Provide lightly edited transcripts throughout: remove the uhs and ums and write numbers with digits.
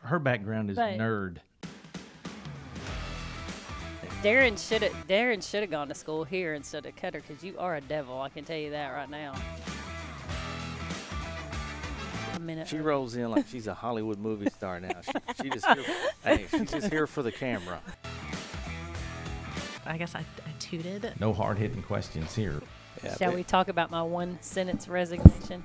her background is nerd. Darren should have gone to school here instead of Cutter, because you are a devil. I can tell you that right now. She rolls in like she's a Hollywood movie star now. She just here, she's just here for the camera. I guess I tooted. No hard-hitting questions here. Yeah, Shall we talk about my one-sentence resignation?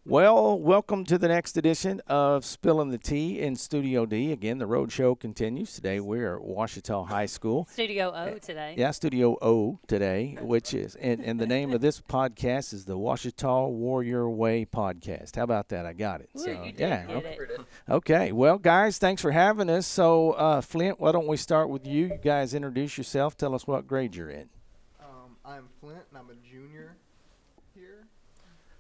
Well, welcome to the next edition of Spilling the Tea in Studio D. Again, the road show continues. Today we're at Ouachita High School. Studio O today. Yeah, Studio O today, which is, and the name of this podcast is the Ouachita Warrior Way Podcast. How about that? I got it. Ooh, So, you did yeah. get it. Okay. Well, guys, thanks for having us. So, Flint, why don't we start with you? You guys introduce yourself. Tell us what grade you're in. I'm Flint, and I'm a junior here.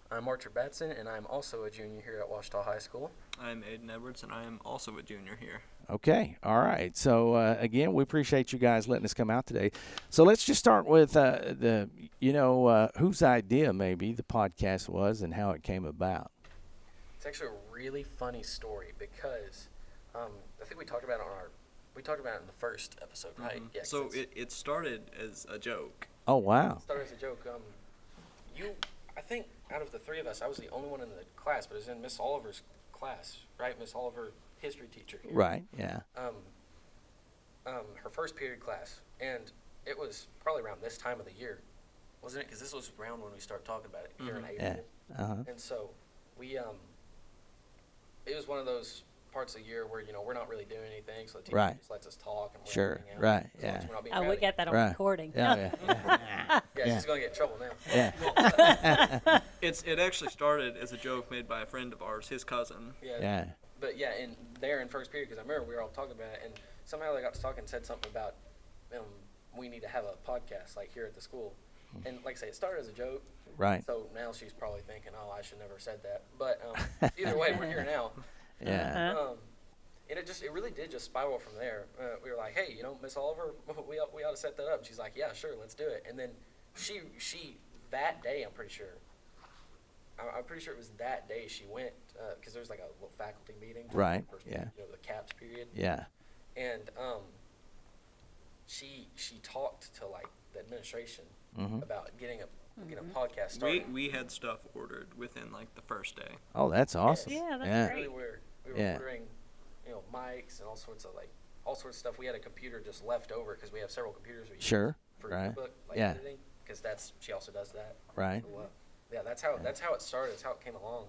I'm Archer Batson, and I'm also a junior here at Ouachita High School. I'm Aidan Edwards, and I am also a junior here. Okay. All right. So, again, we appreciate you guys letting us come out today. So let's just start with whose idea maybe the podcast was and how it came about. It's actually a really funny story because I think we talked about it in the first episode, right? Mm-hmm. Yeah. So it started as a joke. Oh, wow. It started as a joke. I think out of the three of us, I was the only one in the class, but it was in Miss Oliver's class, right? Miss Oliver, history teacher here. Right, yeah. Her first period class, and it was probably around this time of the year, wasn't it? Because this was around when we started talking about it here in April. Yeah. Uh-huh. And so we, it was one of those parts of the year where, we're not really doing anything, so the teacher just lets us talk. And we're hanging out. Right, So yeah. we're not being Oh, we rowdy. got that on Right. recording. Yeah. Yeah, she's going to get in trouble now. Yeah. It actually started as a joke made by a friend of ours, his cousin. Yeah. But yeah, in first period, because I remember we were all talking about it, and somehow they got to talking and said something about we need to have a podcast like here at the school. And like I say, it started as a joke. Right. So now she's probably thinking, oh, I should never have said that. But either way, we're here now. Yeah. And it really did just spiral from there. We were like, hey, Miss Oliver, we ought to set that up. She's like, yeah, sure, let's do it. And then she that day, I'm pretty sure it was that day she went, because there was like a little faculty meeting. Right, First, yeah. The CAPS period. Yeah. And she talked to like the administration about getting a podcast started. We had stuff ordered within like the first day. Oh, that's awesome. Yeah, that's yeah. great. Really weird. We were ordering, mics and all sorts of stuff. We had a computer just left over because we have several computers we use for right. ebook Yeah. editing, because she also does that. Right. So, yeah, that's how it started. That's how it came along.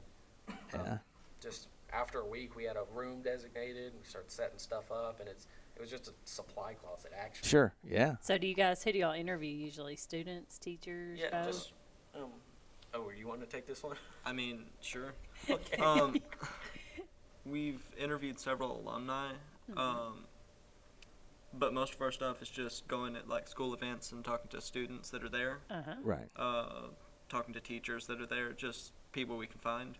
Yeah. Just after a week, we had a room designated. We started setting stuff up, and it was just a supply closet actually. Sure. Yeah. So who do y'all interview usually? Students, teachers, Yeah, both? just. You want to take this one? I mean, sure. Okay. We've interviewed several alumni, but most of our stuff is just going at like school events and talking to students that are there, Right. talking to teachers that are there, just people we can find.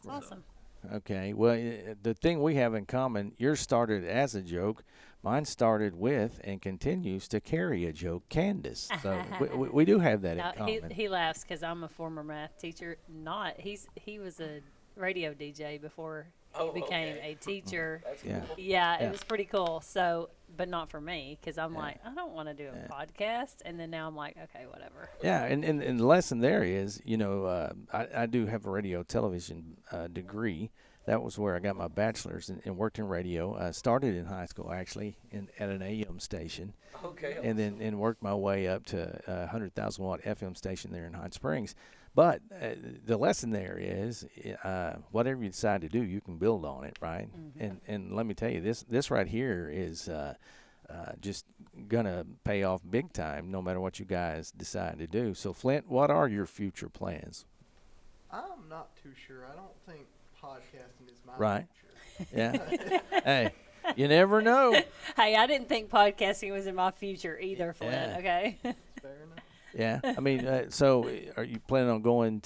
That's awesome. Okay. Well, the thing we have in common, yours started as a joke. Mine started with and continues to carry a joke, Candace. So we do have that in common. He laughs because I'm a former math teacher. He was a radio DJ before he became a teacher. That's Yeah. cool. Yeah, it was pretty cool. So, but not for me, because I'm like, I don't want to do a podcast. And then now I'm like, okay, whatever. Yeah, and the lesson there is, I do have a radio television degree. That was where I got my bachelor's and worked in radio. Started in high school, actually, at an AM station. Okay. And then worked my way up to a 100,000-watt FM station there in Hot Springs. But the lesson there is, whatever you decide to do, you can build on it, right? And let me tell you, this right here is just gonna pay off big time, no matter what you guys decide to do. So, Flint, what are your future plans? I'm not too sure. I don't think podcasting is my Right. future. Yeah. Hey, you never know. Hey, I didn't think podcasting was in my future either, Flint. Yeah. Okay. Fair enough. Yeah. I mean, so are you planning on going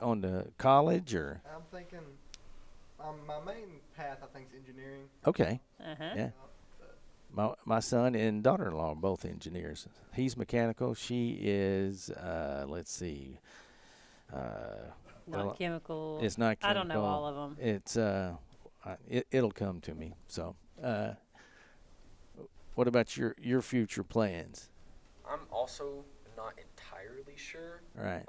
on to college or? I'm thinking my main path, I think, is engineering. Okay. Uh-huh. Yeah. But My son and daughter-in-law are both engineers. He's mechanical. She is, let's see. Not chemical. It's not chemical. I don't know all of them. It's it'll come to me. So, what about your future plans? I'm also not entirely sure. Right.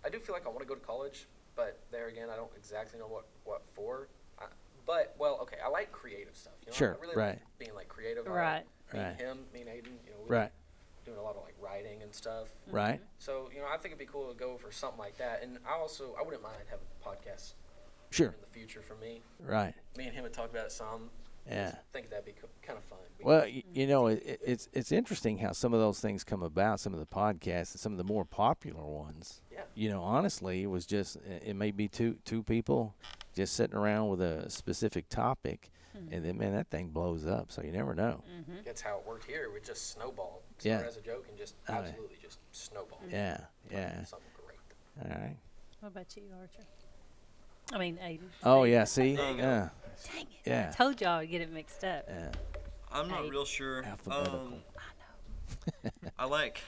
I do feel like I want to go to college, but there again, I don't exactly know what for. But okay, I like creative stuff. You know, Sure, I really right. like being like creative. Right. Me Right. and him, me and Aidan, we Right. doing a lot of like writing and stuff. Right. So I think it'd be cool to go for something like that. And I wouldn't mind having a podcast Sure. in the future for me. Right. Me and him would talk about it some. Yeah. I think that'd be kind of fun. Well, it's interesting how some of those things come about. Some of the podcasts and some of the more popular ones. Yeah. Honestly, it was just it may be two people just sitting around with a specific topic, and then man, that thing blows up. So you never know. That's how it worked here. We just snowballed. Yeah. Started as a joke and just Oh, yeah. absolutely just snowballed. Yeah. Turned Yeah. into something great. All right. What about you, Archer? I mean, Aidan. Oh yeah. See. There you go. Yeah. Dang it. Yeah. I told y'all I'd get it mixed up. Yeah. I'm not Hey. real sure. Alphabetical. I like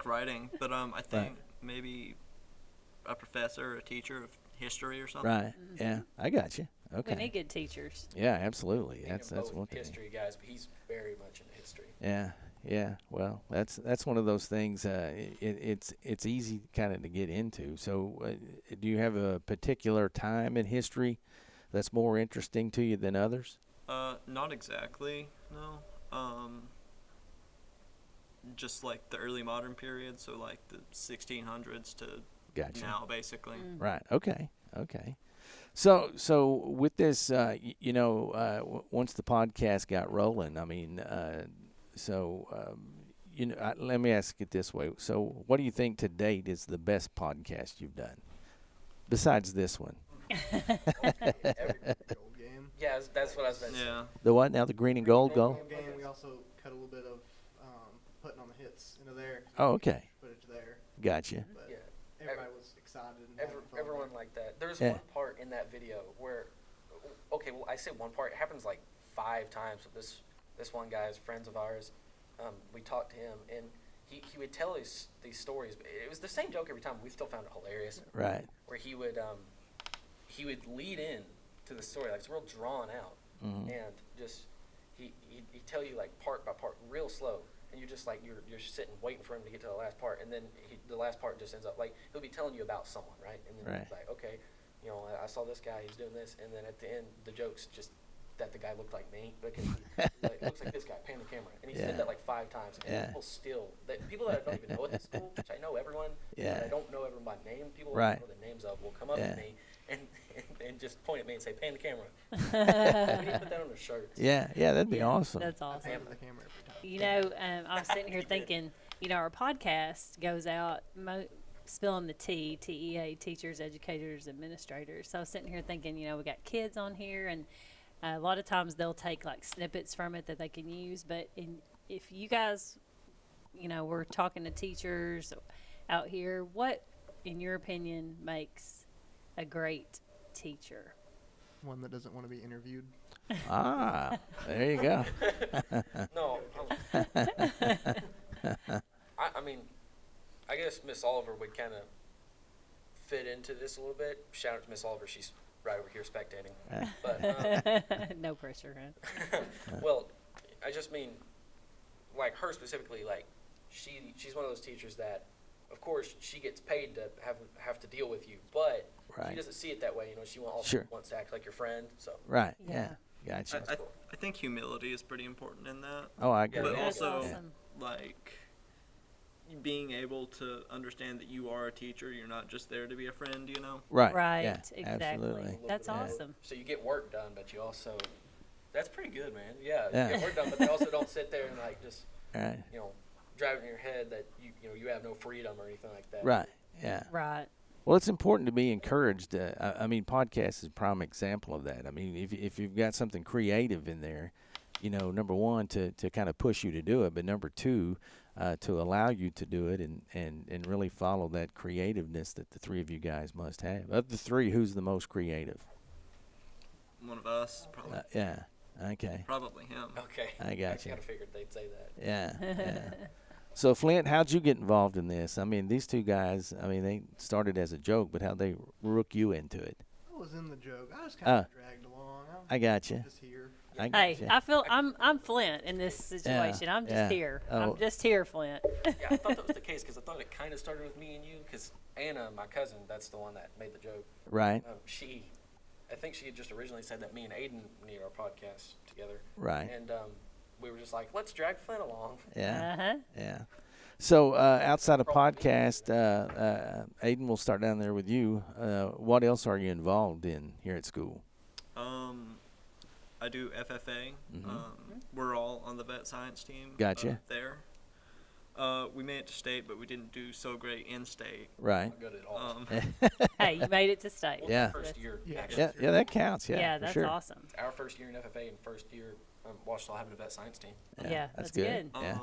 writing, but I think maybe a professor or a teacher of history or something. Right. Yeah. I got you. We Okay. need good teachers. Yeah. Absolutely. Me That's and both one thing. history guys, but he's very much into history. Yeah, yeah. Well, that's one of those things. It's easy kind of to get into. So, do you have a particular time in history that's more interesting to you than others? Not exactly. No. Just like the early modern period, so like the 1600s to Gotcha. now, basically. Right. Okay. Okay. So with this, once the podcast got rolling, I mean, let me ask it this way. So, what do you think to date is the best podcast you've done, besides this one? Gold game. Yeah, that's what I was going to say. Yeah. The what now? The green and gold goal? Gold game. We also cut a little bit of putting on the hits into there. Oh, okay. Footage there. Gotcha. But Yeah. everybody was excited. And having fun. Everyone like that. There's Yeah. one part in that video where, okay, well, I say one part. It happens like 5 times with this one guy's friends of ours. We talked to him, and he would tell these stories. It was the same joke every time. We still found it hilarious. Right. Where he would lead in to the story, like it's real drawn out, Mhm. and just he'd tell you like part by part, real slow, and you're just like you're sitting waiting for him to get to the last part, and then the last part just ends up like he'll be telling you about someone, right? And then Right. it's like, okay, I saw this guy, he's doing this, and then at the end the joke's just that the guy looked like me because it looks like this guy, pan the camera, and he Yeah. said that like 5 times, and Yeah. people that I don't even know at the school, which I know everyone, Yeah. but I don't know everyone by name. People I Right. don't know the names of will come up Yeah. to me and just point at me and say, "Pan the camera." We need to put that on their shirts. Yeah, that'd be awesome. That's I awesome. pan to the camera every time. I was sitting here thinking, our podcast goes out spilling the TEA, teachers, educators, administrators. So I was sitting here thinking, we got kids on here, and a lot of times they'll take like snippets from it that they can use. But if you guys, we're talking to teachers out here, what, in your opinion, makes a great teacher? One that doesn't want to be interviewed. Ah, there you go. No, I mean, I guess Miss Oliver would kind of fit into this a little bit. Shout out to Miss Oliver; she's right over here spectating. But No pressure, huh? well, I just mean, like her specifically, like she's one of those teachers that, of course, she gets paid to have to deal with you, but Right. she doesn't see it that way. She Sure. wants to act like your friend. So Right. Yeah. Yeah. Gotcha. I think humility is pretty important in that. Oh, I agree. Yeah, But That's also, awesome. like, being able to understand that you are a teacher, you're not just there to be a friend, Right. Right, Yeah, exactly. Absolutely. That's Yeah. awesome. So you get work done, but you also, that's pretty good, man. Yeah, Yeah. you get work done, but they also don't sit there and like just, Right. drive in your head that you have no freedom or anything like that. Right. Yeah. Right. Well, it's important to be encouraged. I mean, podcast is a prime example of that. I mean, if you've got something creative in there, number one, to kind of push you to do it, but number two, to allow you to do it and really follow that creativeness that the three of you guys must have. Of the three, who's the most creative? One of us, probably. Yeah. Okay. Probably him. Okay. I got kind you. of figured they'd say that. Yeah. So, Flint, how'd you get involved in this? I mean, these two guys, I mean, they started as a joke, but how'd they rook you into it? I was in the joke. I was kind of dragged along. I got you. Just here. I Hey, gotcha. I feel I'm Flint in this situation. I'm just yeah. here. Oh. I'm just here, Flint. Yeah, I thought that was the case because I thought it kind of started with me and you because Anna, my cousin, that's the one that made the joke. Right. I think she had just originally said that me and Aidan need our podcast together. Right. And we were just like, let's drag Flint along. Yeah. Uh-huh. Yeah. So, outside of podcast, Aidan, we'll start down there with you. What else are you involved in here at school? I do FFA. We're all on the vet science team. Gotcha. There. We made it to state, but we didn't do so great in state. Right. Not good at all. Hey, you made it to state. Well, Yeah. First year, Yeah. actually. Yeah, that counts. Yeah, Yeah, for that's sure. awesome. Our first year in FFA and first year, Washita having a vet science team, Yeah, that's that's good. Yeah.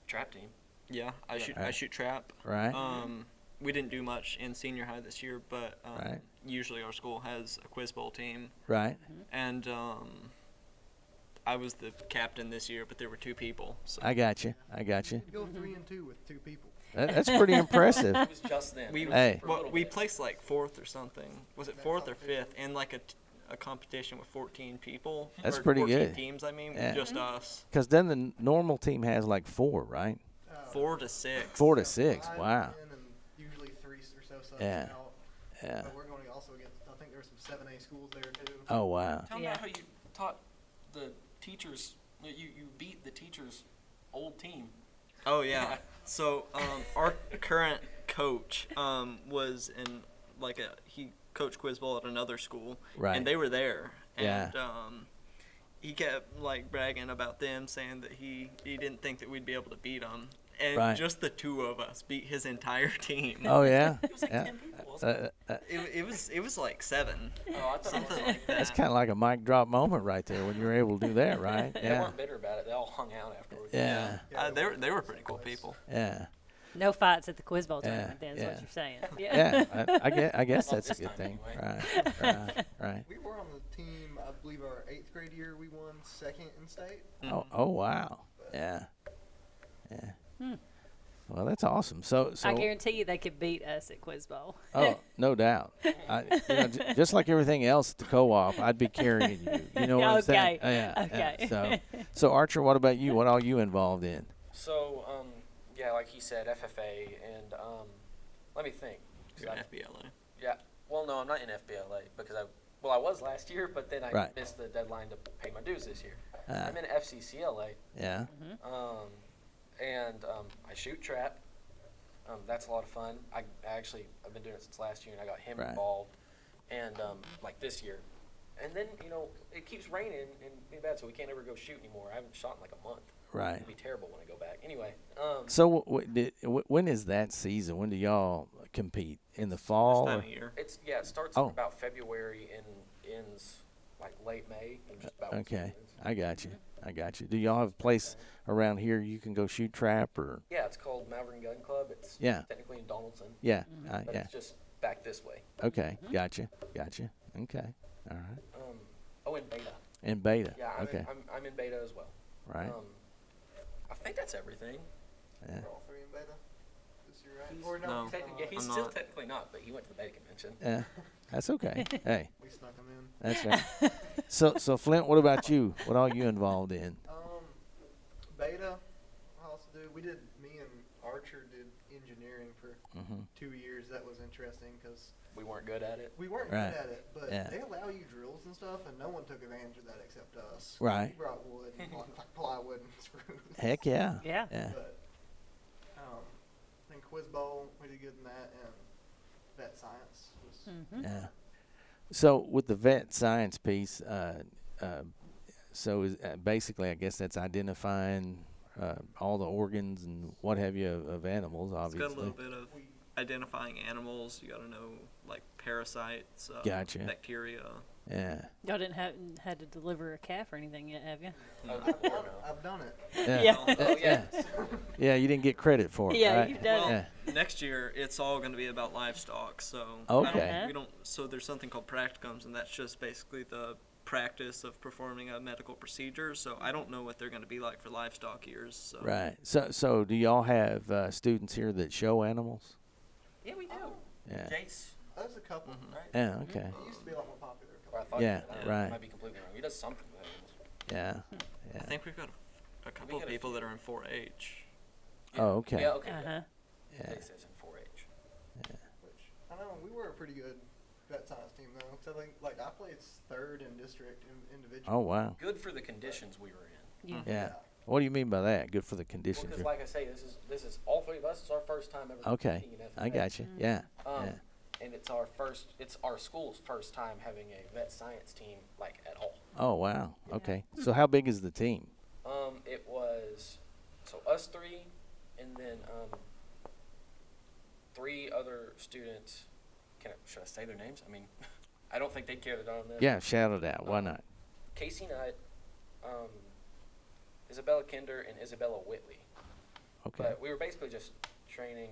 trap team. Yeah, I shoot. Right. I shoot trap. Right. We didn't do much in senior high this year, but Right. usually our school has a quiz bowl team, Right. and I was the captain this year, but there were 2 people. So I got you. I got you. You go 3-2 with 2 people. That's pretty impressive. It was just then. we Hey. For a well, little we bit. placed like 4th or something. Was it 4th or 5th in like a competition with 14 people? That's Or pretty 14 good. teams, I mean, Yeah. just us. Because then the normal team has like 4, right? 4 to 6. 4 to 6. 5 Wow. in and usually 3 or so subs Yeah. out. Yeah. But we're going to also get, I think there's some 7A schools there too. Oh, wow. Tell me Yeah. about how you taught the teachers. You beat the teachers' old team. Oh yeah. So our current coach was in he coached quiz bowl at another school, Right. and they were there, Yeah. and he kept like bragging about them, saying that he didn't think that we'd be able to beat them, and Right. just the 2 of us beat his entire team. Oh, yeah. It was like Yeah. 10 people, wasn't it? It was like 7. Oh, I thought it was Something like like That's that. kind of like a mic drop moment right there when you're able to do that, right? They Yeah. weren't bitter about it. They all hung out afterwards. Yeah. They were pretty cool people. Yeah. No fights at the quiz bowl Yeah, tournament. Then is yeah. what you're saying. Yeah. I guess Not that's a this good time, thing. anyway. Right. Right. We were on the team, I believe our 8th grade year, we won 2nd in state. Oh, wow. Yeah. Yeah. Well, that's awesome. So I guarantee you they could beat us at quiz bowl. oh, no doubt. Just like everything else at the co-op, I'd be carrying you. You know what I'm saying? Okay. Yeah. Okay. So Archer, what about you? What are you involved in? So, yeah, like he said, FFA, and let me think. 'Cause You're in I- FBLA. Yeah. Well, no, I'm not in FBLA because I was last year, but then I Right. missed the deadline to pay my dues this year. Ah. I'm in FCCLA, Yeah. and I shoot trap. That's a lot of fun. I've been doing it since last year, and I got him Right. involved, and like this year. And then it keeps raining and being bad, so we can't ever go shoot anymore. I haven't shot in like a month. Right. It'd be terrible when I go back. Anyway, So when is that season? When do y'all compete? In the fall? This or- time of year. it starts Oh. in about February and ends like late May. And just about when Okay. it ends. I got you. Do y'all have a place around here you can go shoot trap or? Yeah, it's called Malvern Gun Club. It's Yeah. technically in Donaldson, Yeah. but Yeah. it's just back this way. Okay. Gotcha. Okay. All right. Oh, in Beta. In Beta. Yeah, Okay. I'm in Beta as well. Right. I think that's everything. Yeah. We're all 3 in beta this year, right? He's- Or No. Yeah, he's I'm still not. technically not, but he went to the Beta convention. Yeah. That's okay. Hey, We snuck them in. that's right. So Flint, what about you? What are you involved in? Beta, I also do. Me and Archer did engineering for 2 years. That was interesting because We weren't good at it. we weren't Right. good at it, but Yeah. they allow you drills and stuff, and no one took advantage of that except us. Right. We brought wood, like plywood and screws. Heck yeah. Yeah. Yeah. But I think quiz bowl, we did good in that, and vet science was. Yeah. So with the vet science piece, so is basically, I guess that's identifying all the organs and what have you of animals, It's obviously. got a little bit of identifying animals. You got to know like parasites, Gotcha. bacteria. Yeah. Y'all didn't have had to deliver a calf or anything yet, have you? Oh, I've no. done, I've done it. Yeah. Oh, yeah. Yeah, you didn't get credit for it, Yeah, right? you've done Well, Yeah. next year it's all going to be about livestock. So Okay. we don't. So there's something called practicums, and that's just basically the practice of performing a medical procedure. So I don't know what they're going to be like for livestock years. So. Right. So do y'all have students here that show animals? Yeah, we do. Yeah. Jace, There's a couple. right? Yeah. Okay. It used to be a lot more popular. Or I thought Yeah, I don't know, right. I might be completely wrong. He does something with animals. Yeah. I Yeah. think we've got a couple got of a people few. that are in 4-H. Oh, okay. Yeah, okay. Uh-huh. Yeah. Jace is in 4-H. Which I know we were a pretty good vet science team though. 'Cause I think like I played third in district individual. Oh, wow. Good for the conditions we were in. Yeah. Yeah. What do you mean by that? Good for the Well, conditions. because like I say, this is all three of us. It's our first time ever Okay. competing in I FFA. got you. Yeah. Um, Yeah. And it's our school's first time having a vet science team like at all. Oh, wow. Okay. So how big is the team? It was so us three, and then three other students. Should I say their names? I mean, I don't think they'd care that on this. Yeah, shout it out. Why not? Casey Knight, Isabella Kinder, and Isabella Whitley. Okay. But we were basically just training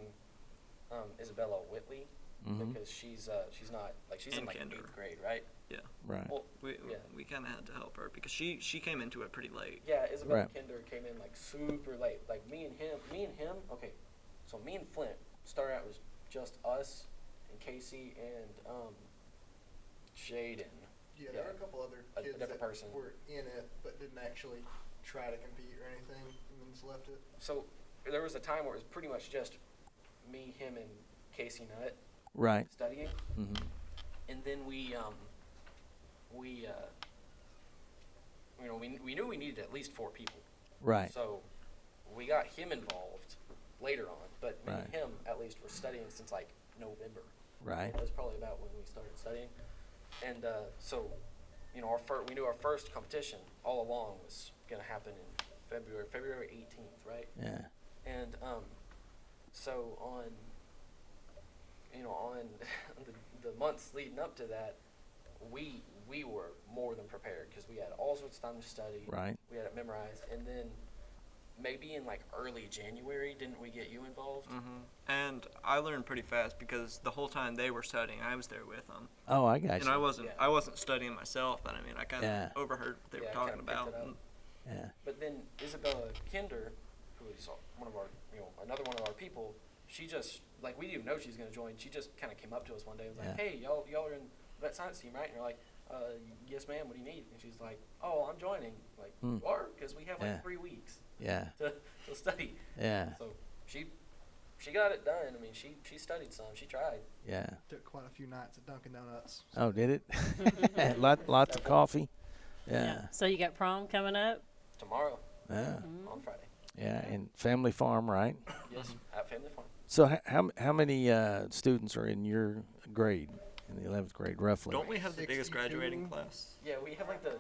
Isabella Whitley Mhm. because she's not like she's in And like Kinder. 8th grade, right? Right. Well, We yeah. we kind of had to help her because she came into it pretty late. Yeah, Isabella Right. Kinder came in like super late. Like me and him. Okay, so me and Flint started out was just us and Casey and Jaden. Yeah, there were a couple other A kids different that person. were in it but didn't actually try to compete or anything, and then just left it. So there was a time where it was pretty much just me, him, and Casey Nutt Right. studying, Mhm. and then we knew we needed at least 4 people. Right. So we got him involved later on, but me and Right. him at least were studying since like November. Right. That was probably about when we started studying, and so we knew our first competition all along was going to happen in February 18th, right? Yeah. And so on the months leading up to that, we were more than prepared because we had all sorts of time to study. Right. We had it memorized, and then maybe in like early January, didn't we get you involved? And I learned pretty fast because the whole time they were studying, I was there with them. Oh, I got And you. I wasn't studying myself, but I mean, I kind of Yeah. overheard what they Yeah, were I talking kinda picked about. it up. and- Yeah. But then Isabella Kinder, who is one of our, another one of our people, she just, like, we didn't even know she was going to join. She just kind of came up to us one day and was like, Yeah. hey, y'all are in vet science team, right? And we're like, yes, ma'am, what do you need? And she's like, oh, I'm joining. Like, Hmm. you are? Because we have like Yeah. 3 weeks Yeah. to study. Yeah. So she got it done. I mean, she studied some. She tried. Yeah. Took quite a few nights at Dunkin' Donuts. Oh, did it? Lots of coffee. Yeah. So you got prom coming up? Tomorrow Yeah. on Friday. Yeah. And family farm, right? Yes, at Family Farm. So how many students are in your grade, in the 11th grade, roughly? Don't we have the biggest 62? graduating class? Yeah, we have like the,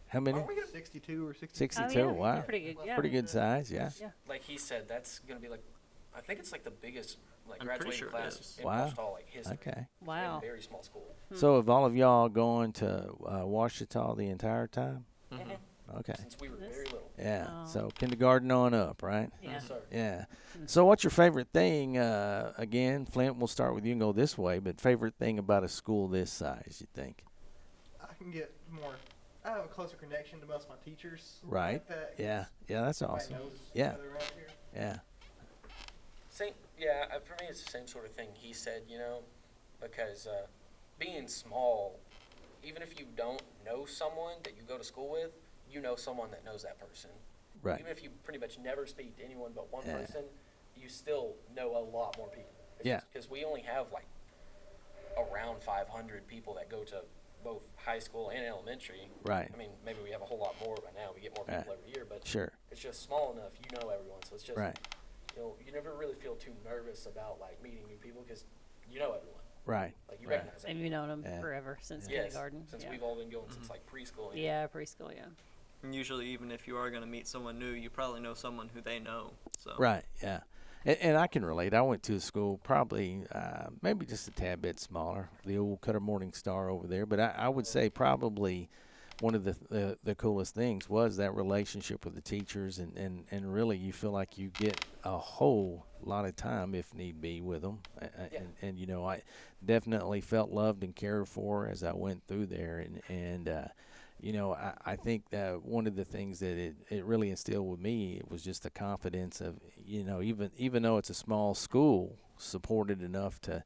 How many? aren't we gonna, 62 or 60. 62. Oh, yeah. Wow. Pretty good. Yeah. Pretty good size. Yeah. like he said, that's going to be like, I think it's like the biggest like I'm pretty graduating sure it class is. in Wow. Wichita, like history. Okay. It's Wow. a very small school. So have all of y'all going to Washita the entire time? Mhm. Okay. Since we were This- very little. Yeah. Oh. So kindergarten on up, right? Yeah. Yes, sir. Yeah. So what's your favorite thing? Again, Flint, we'll start with you and go this way. But favorite thing about a school this size, you think? I can get more. I have a closer connection to most of my teachers. Right. Like that, 'cause Yeah. Yeah, that's everybody awesome. knows Yeah. each other around here. Yeah. Same. Yeah, for me, it's the same sort of thing he said. Because being small, even if you don't know someone that you go to school with, you know someone that knows that person. Right. Even if you pretty much never speak to anyone but one Yeah. person, you still know a lot more people. Yeah. Because we only have like around 500 people that go to both high school and elementary. Right. I mean, maybe we have a whole lot more by now. We get more people Yeah. every year, but Sure. it's just small enough. You know everyone, so it's just Right. you never really feel too nervous about like meeting new people because you know everyone. Right. Like you Right. recognize And everyone. you've known them Yeah. forever since Yes, kindergarten. since yeah. we've all been going since like preschool. Yeah, preschool. Yeah. And usually, even if you are going to meet someone new, you probably know someone who they know. So. Right. Yeah. And I can relate. I went to a school probably maybe just a tad bit smaller, the old Cutter Morning Star over there. But I would say probably one of the coolest things was that relationship with the teachers, and really you feel like you get a whole lot of time if need be with them. And I definitely felt loved and cared for as I went through there, and I think that one of the things that it really instilled with me was just the confidence of, even though it's a small school, supported enough to,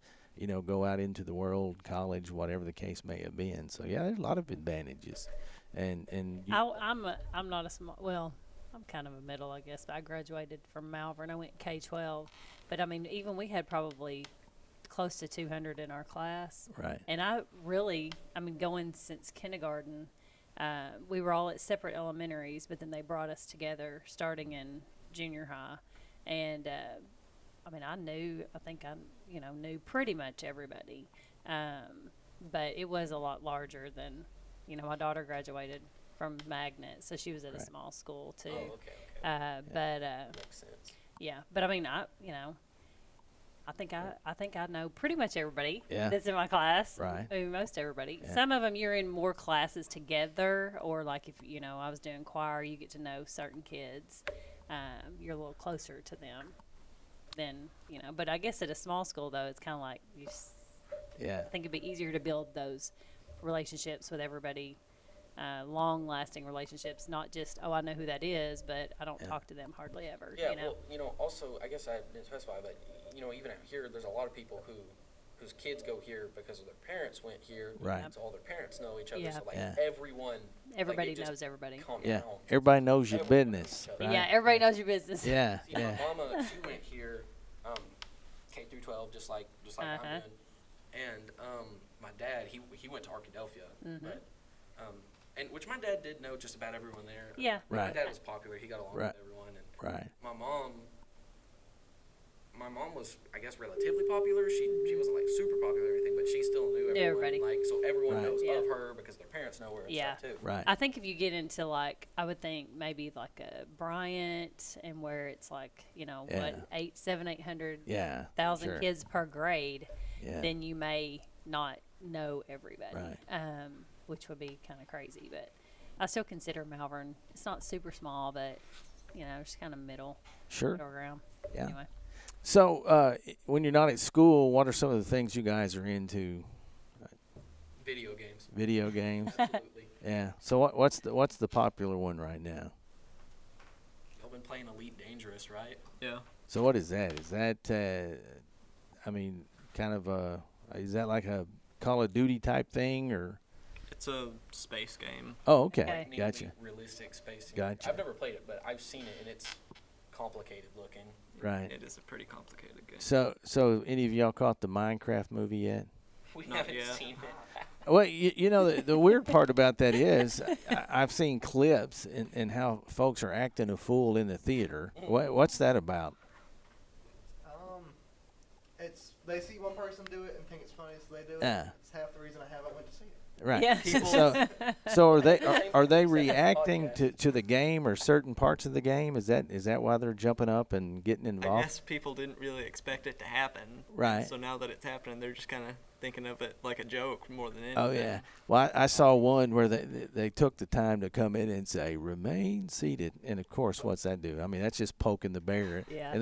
go out into the world, college, whatever the case may have been. So yeah, there's a lot of advantages, and I'm not a small. Well, I'm kind of a middle, I guess. But I graduated from Malvern. I went K-12, but I mean, even we had probably close to 200 in our class. Right. And going since kindergarten, we were all at separate elementaries, but then they brought us together starting in junior high, and I knew pretty much everybody, but it was a lot larger than, my daughter graduated from Magnet, so she was at a small school too. Oh, okay. Makes sense. Yeah, but I think I know pretty much everybody that's in my class. Right. I mean, most everybody. Yeah. Some of them you're in more classes together, or like if I was doing choir, you get to know certain kids. You're a little closer to them than But I guess at a small school though, it's kind of like I think it'd be easier to build those relationships with everybody. Long-lasting relationships, not just I know who that is, but I don't talk to them hardly ever. Yeah, well, also I guess I didn't specify, but even out here, there's a lot of people whose kids go here because their parents went here. Right. So all their parents know each other. Yeah. So Everybody just knows everybody. come Yeah. down. Everybody knows your Everyone business. knows each other. Right? Yeah, everybody knows your business. Yeah. My Yeah. mama, she went here, K through 12, just like I'm doing. And my dad, he went to Arkadelphia, but and which my dad did know just about everyone there. Yeah. Right. My dad was popular. He got along Right. with everyone. And Right. my mom was, I guess, relatively popular. She wasn't like super popular or anything, but she still knew everyone. Everybody. Like, so everyone Right. knows Yeah. of her because their parents know her and Yeah. stuff too. Right. I think if you get into like, I would think maybe like a Bryant, and where it's like, Yeah. 800 Yeah. thousand Sure. kids per grade, Yeah. then you may not know everybody, Right. which would be kind of crazy. But I still consider Malvern. It's not super small, but just kind of middle Sure. ground. Yeah. Anyway, So, when you're not at school, what are some of the things you guys are into? Video games. Video games. Absolutely. Yeah. So what's the popular one right now? Y'all been playing Elite Dangerous, right? Yeah. So what is that? Is that kind of is that like a Call of Duty type thing, or? It's a space game. Oh, okay. Okay. Neatly Gotcha. Realistic space. Gotcha. I've never played it, but I've seen it, and it's complicated looking. Right. It is a pretty complicated game. So any of y'all caught the Minecraft movie yet? We Not haven't yet. seen it. Well, the weird part about that is I've seen clips and how folks are acting a fool in the theater. What's that about? They see one person do it and think it's funny, so they do it. Ah. It's half the reason I haven't went to see it. Right. Yeah. So are they Same reacting podcast. to the game or certain parts of the game? Is that why they're jumping up and getting I involved? guess people didn't really expect it to happen. Right. So now that it's happening, they're just kind of thinking of it like a joke more than anything. Oh yeah. Well, I saw one where they took the time to come in and say remain seated, and of course, what's that do? I mean, that's just poking the bear. Yeah. And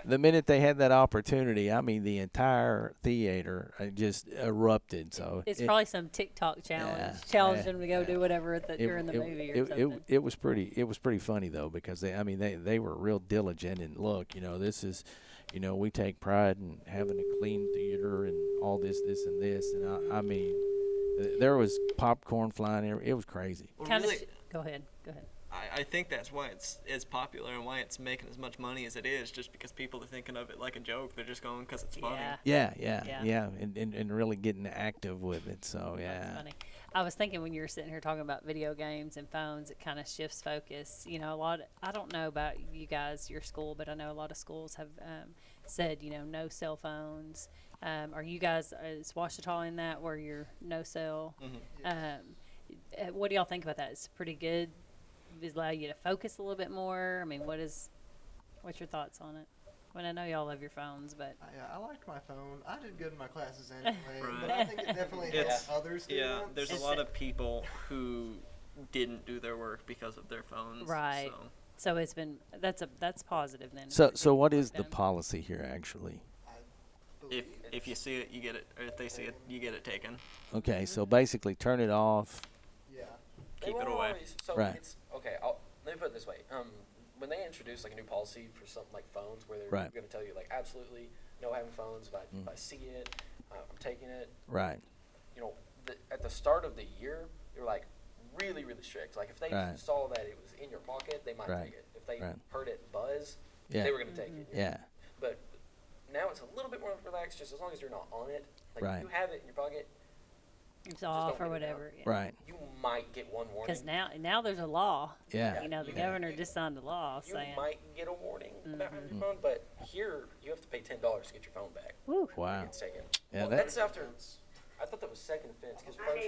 the minute they had that opportunity, I mean, the entire theater just erupted. So It's probably some TikTok challenge. Yeah, Challenge yeah, them to go yeah. do whatever during the movie or something. It was pretty funny though, because they were real diligent, and look, this is, we take pride in having a clean theater and all this and this, and I mean, there was popcorn flying everywhere. It was crazy. Well, Kind of. really, Go ahead. I think that's why it's as popular and why it's making as much money as it is, just because people are thinking of it like a joke. They're just going because it's funny. Yeah. Yeah, and really getting active with it. So yeah. That's funny. I was thinking when you were sitting here talking about video games and phones, it kind of shifts focus. I don't know about you guys, your school, but I know a lot of schools have said, no cell phones. Are you guys, is Ouachita in that where you're no cell? Mm-hmm. What do y'all think about that? It's pretty good. Does it allow you to focus a little bit more? I mean, what's your thoughts on it? I mean, I know y'all love your phones, but I liked my phone. I did good in my classes anyway, Right. but I think it definitely helps other students. Yeah, there's a It's- lot of people who didn't do their work because of their phones. Right. So. so that's positive then. So what is the Them. policy here actually? If you see it, you get it. Or if they see it, you get it taken. Okay, so basically turn it off. Yeah. They keep it won't away. always. So Right. it's okay. Let me put it this way. When they introduce like a new policy for something like phones, where they're Right. going to tell you like absolutely no having phones. If I see it, I'm taking it. Right. You know, at the start of the year, they were like really, really strict. Like if they Right. saw that it was in your pocket, they might Right. take it. If they Right. heard it buzz, Yeah. they were going to take it. Yeah. But now it's a little bit more relaxed, just as long as you're not on it. Like Right. if you have it in your pocket, It's off don't or get it out. whatever. Right. you might get one warning. Because now there's a law. Yeah. You know, the Yeah. governor just signed a law You saying, might get a warning about having Mm-hmm. your phone, but here you have to pay $10 to get your phone back. "Woo, Wow. It's taken. Yeah, Well, that- that's after. I thought that was second offense because first.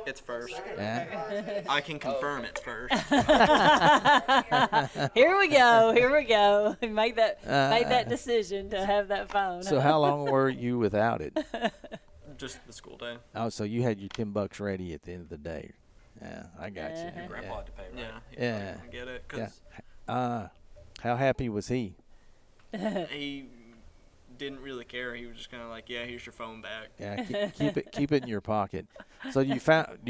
It's first. Yeah. I can confirm it's first. here we go, here we go." He made that decision to have that phone. So how long were you without it? Just the school day. Oh, so you had your $10 ready at the end of the day. Yeah, I got you. Uh-huh. Grandpa had to pay, right? Yeah. he Yeah. probably didn't get it Yeah. because How happy was he? he didn't really care. He was just kind of like, yeah, here's your phone back. Yeah, keep it in your pocket. So do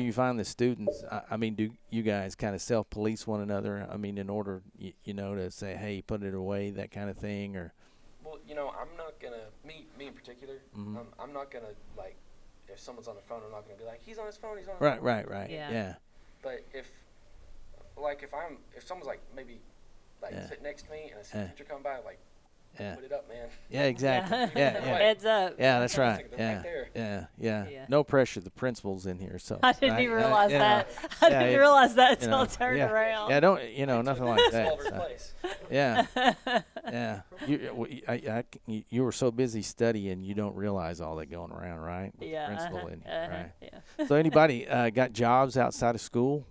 you find the students? I mean, do you guys kind of self-police one another? I mean, in order to say, hey, put it away, that kind of thing, or Well, I'm not gonna me in particular. Mm-hmm. I'm not gonna like if someone's on the phone, I'm not gonna be like he's on his phone. He's on his right, phone. right, Yeah. yeah, But if someone's like maybe like Yeah. sit next to me and I see Yeah. a teacher come by, like yeah, put it up, man. yeah, exactly. Yeah, yeah. Heads up. Yeah, that's Yeah, right. they're Yeah, right there. yeah. Yeah. No pressure. The principal's in here, so I didn't even realize you know, that. I yeah, didn't it- realize that you until I know, turned yeah. around. Yeah, don't nothing like that. Oliver's so. place. Yeah, yeah. You were so busy studying, you don't realize all that going around, right? With the Yeah, principal in here, right? yeah. So anybody got jobs outside of school?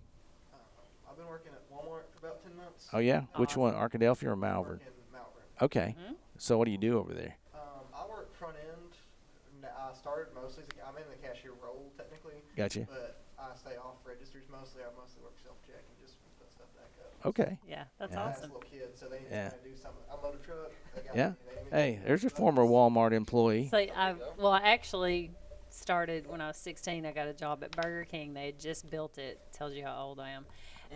I've been working at Walmart for about 10 months. Oh yeah, which one? Arkadelphia or Malvern? Working in Malvern. Okay. So what do you do over there? I work front end. I started mostly, I'm in the cashier role technically, Gotcha. but I stay off registers mostly. I mostly work self-check and just put stuff back up. Okay. Yeah, that's Yeah. I have awesome. little kids, so they need Yeah. to do something. I load a truck. They got Yeah. they need Hey, to- there's a former Walmart employee. So I actually started when I was 16. I got a job at Burger King. They had just built it. Tells you how old I am.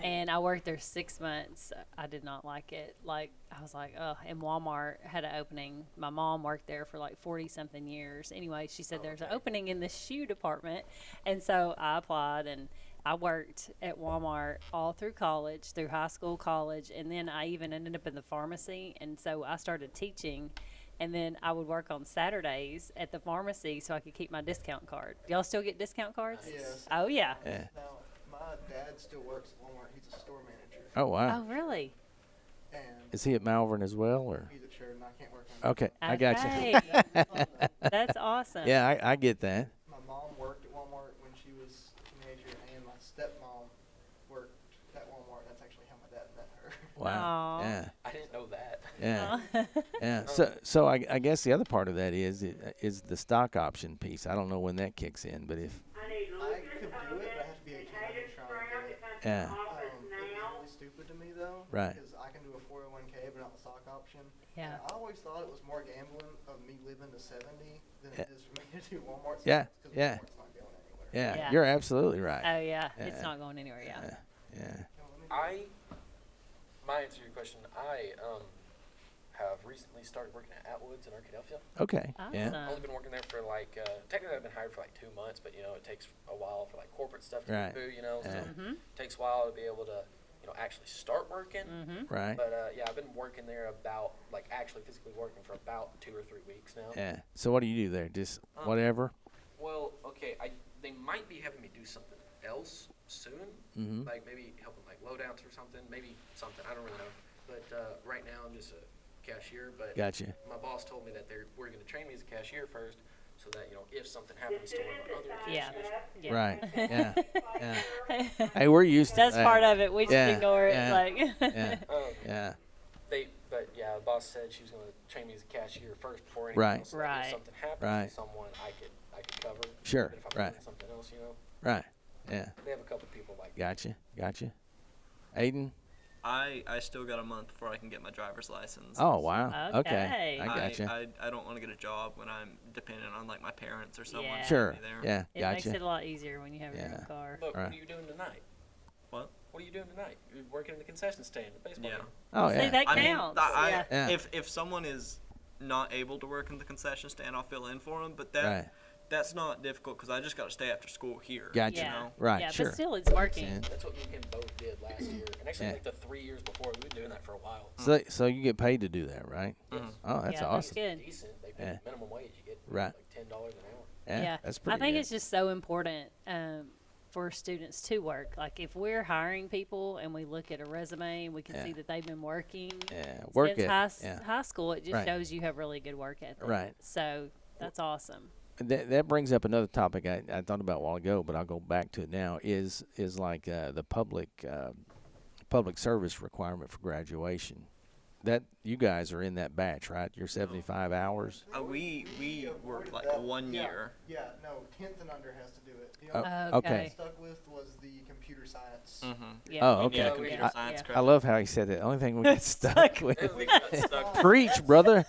And I worked there 6 months. I did not like it. Like I was like, oh. And Walmart had an opening. My mom worked there for like 40 something years. Anyway, she said there's an opening in the shoe department, and so I applied and I worked at Walmart all through college, through high school, college, and then I even ended up in the pharmacy. And so I started teaching. And then I would work on Saturdays at the pharmacy so I could keep my discount card. Y'all still get discount cards? Yes. Oh, yeah. Yeah. Now, my dad still works at Walmart. He's a store manager. Oh wow. Oh, really? And Is he at Malvern as well, or? he's a shirt, and I can't work on Okay, I got you. Okay. That's awesome. Yeah, I get that. My mom worked at Walmart when she was a teenager, and my stepmom worked at Walmart. That's actually how my dad met her. Wow. Aw. Yeah. I didn't know that. Yeah. Oh. Yeah. So I guess the other part of that is the stock option piece. I don't know when that kicks in, but if I could do it, but I have to be 18 to try and do it. yeah, It's really stupid to me though, Right. because I can do a 401k but not the stock option. Yeah. And I always thought it was more gambling of me living to 70 than Yeah. it is for me to do Walmart. Yeah, Because yeah. Walmart's not going anywhere. yeah, Yeah. you're absolutely right. Oh, yeah. Yeah. It's not going anywhere, yeah. Yeah. My answer to your question, I have recently started working at Atwood's in Arkadelphia. Okay. Yeah. I've only been working there for like, technically I've been hired for like 2 months, but it takes a while for like corporate stuff to Right. go through, so Yeah. it takes a while to be able to, actually start working. Right. But yeah, I've been working there about, like actually physically working for about 2 or 3 weeks now. Yeah. So what do you do there? Just whatever. Well, okay, they might be having me do something else soon, Mhm. like maybe helping like loadouts or something, maybe something, I don't really know. But right now I'm just a cashier, but Gotcha. my boss told me that we're going to train me as a cashier first, so that if something happens to one of our other Yeah. cashiers, Yeah. Right. Yeah. Yeah. Hey, we're used to That's that. part of it. We just Yeah, ignore it. yeah, Like, Yeah. um, Yeah. but yeah, the boss said she was going to train me as a cashier first before anything Right. else, so that Right. if something happens Right. to someone, I could cover. Sure, But if I'm right. doing something else, Right. Yeah. they have a couple people like that. Gotcha. Gotcha. Aidan. I still got a month before I can get my driver's license. Oh wow. Okay. I gotcha. I don't want to get a job when I'm dependent on like my parents or someone. Yeah. to Sure. get me there. Yeah. It Gotcha. makes it a lot easier when you have your Yeah. own car. Look, Right. what are you doing tonight? What? What are you doing tonight? You're working in the concession stand at the baseball Yeah. game. Oh See, yeah. that I mean, counts. I, yeah. Yeah. if someone is not able to work in the concession stand, I'll fill in for them. But Right. that's not difficult because I just got to stay after school here. Gotcha. You Yeah. know? Right. Yeah, Sure. but still, it's working. Yeah. That's what me and him both did last year, and actually Yeah. like the 3 years before. We've been doing that for a while. So you get paid to do that, right? Mhm. Oh, that's Yeah, that's awesome. good. Decent. They pay Yeah. minimum wage. You get Right. like $10 an hour. Yeah. That's pretty I think good. it's just so important for students to work. Like if we're hiring people and we look at a resume and we can Yeah. see that they've been working work since it. Yeah. high school, it just Right. shows you have really good work ethic. Right. So that's awesome. That brings up another topic I thought about a while ago, but I'll go back to it now. Is like the public service requirement for graduation. That you guys are in that batch, right? You're 75 hours. We were avoided like that. 1 Yeah. year. Yeah, no, 10th and under has to do it. The Oh, only Okay. okay. I stuck with was the computer science. Mm-hmm. Yeah. Oh, we okay. do, Yeah, we computer do, science yeah. credit. I love how he said it. The only thing we get stuck with. We got stuck. Preach, brother.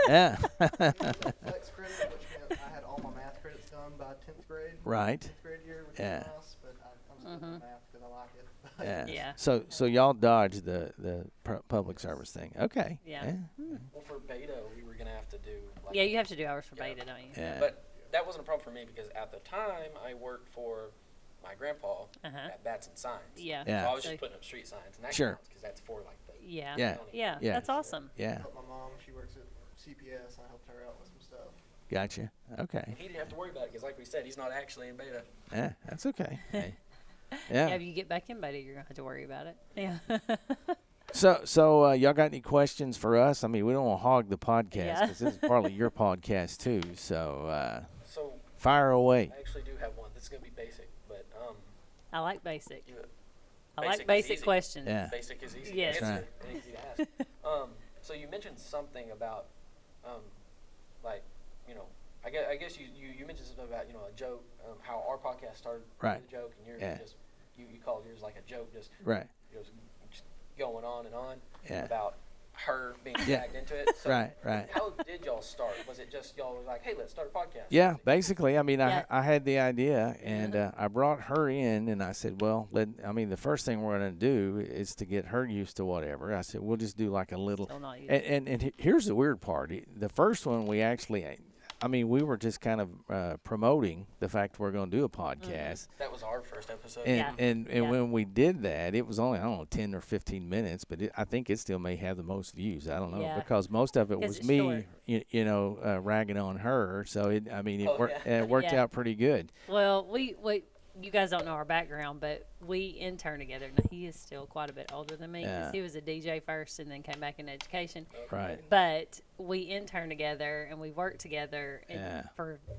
Yeah. Flex credit, which meant I had all my math credits done by 10th grade. Right. 10th grade year, which Yeah. is nice, but I'm still doing math because I like it. Yeah. Yeah. So y'all dodged the public service thing. Okay. Yeah. Well, for beta, we were gonna have to do. Like, Yeah, you have to do hours for Yeah. beta, don't you? Yeah. But that wasn't a problem for me because at the time I worked for my grandpa Uh-huh. at Bats and Signs. Yeah. Yeah. So I was So- just putting up street signs, and that Sure. counts because that's for like the. Yeah. Yeah. Yeah. Yeah. That's awesome. Yeah. But my mom, she works at CPS, and I helped her out with some stuff. Gotcha. Okay. He didn't have to worry about it because, like we said, he's not actually in beta. Yeah. That's okay. Hey. Yeah. Yeah. If you get back in beta, you're gonna have to worry about it. Yeah. So y'all got any questions for us? I mean, we don't want to hog the podcast Yeah. because this is partly your podcast too. So So fire away. I actually do have one. This is gonna be basic, but I like basic. you, I Basic like is basic easy. questions. Yeah. basic is easy Yes. to That's answer and easy to ask. So you mentioned something about, like, you know, I guess you mentioned something about, you know, a joke, how our podcast started Right. with a joke, and yours Yeah. just you called yours like a joke, just Right. just going on and on Yeah. about her being Yeah. dragged into it. So Right. Right. How did y'all start? Was it just y'all were like, hey, let's start a podcast? Yeah, basically. I mean, Yeah. I had the idea, and I brought her in, and I said, well, the first thing we're going to do is to get her used to whatever. I said, we'll just do like a little. Still not used. And here's the weird part. The first one we actually, I mean, we were just kind of promoting the fact we're going to do a podcast. That was our first episode. And, Yeah. and Yeah. when we did that, it was only, I don't know, 10 or 15 minutes, but I think it still may have the most views. I don't know, Yeah. because most of it 'Cause was it's me, short. ragging on her. So, it Oh, worked, yeah. it worked Yeah. out pretty good. Well, we you guys don't know our background, but we interned together. Now, he is still quite a bit older than me because Yeah. he was a DJ first and then came back in education. Right. But we interned together and we worked together Yeah.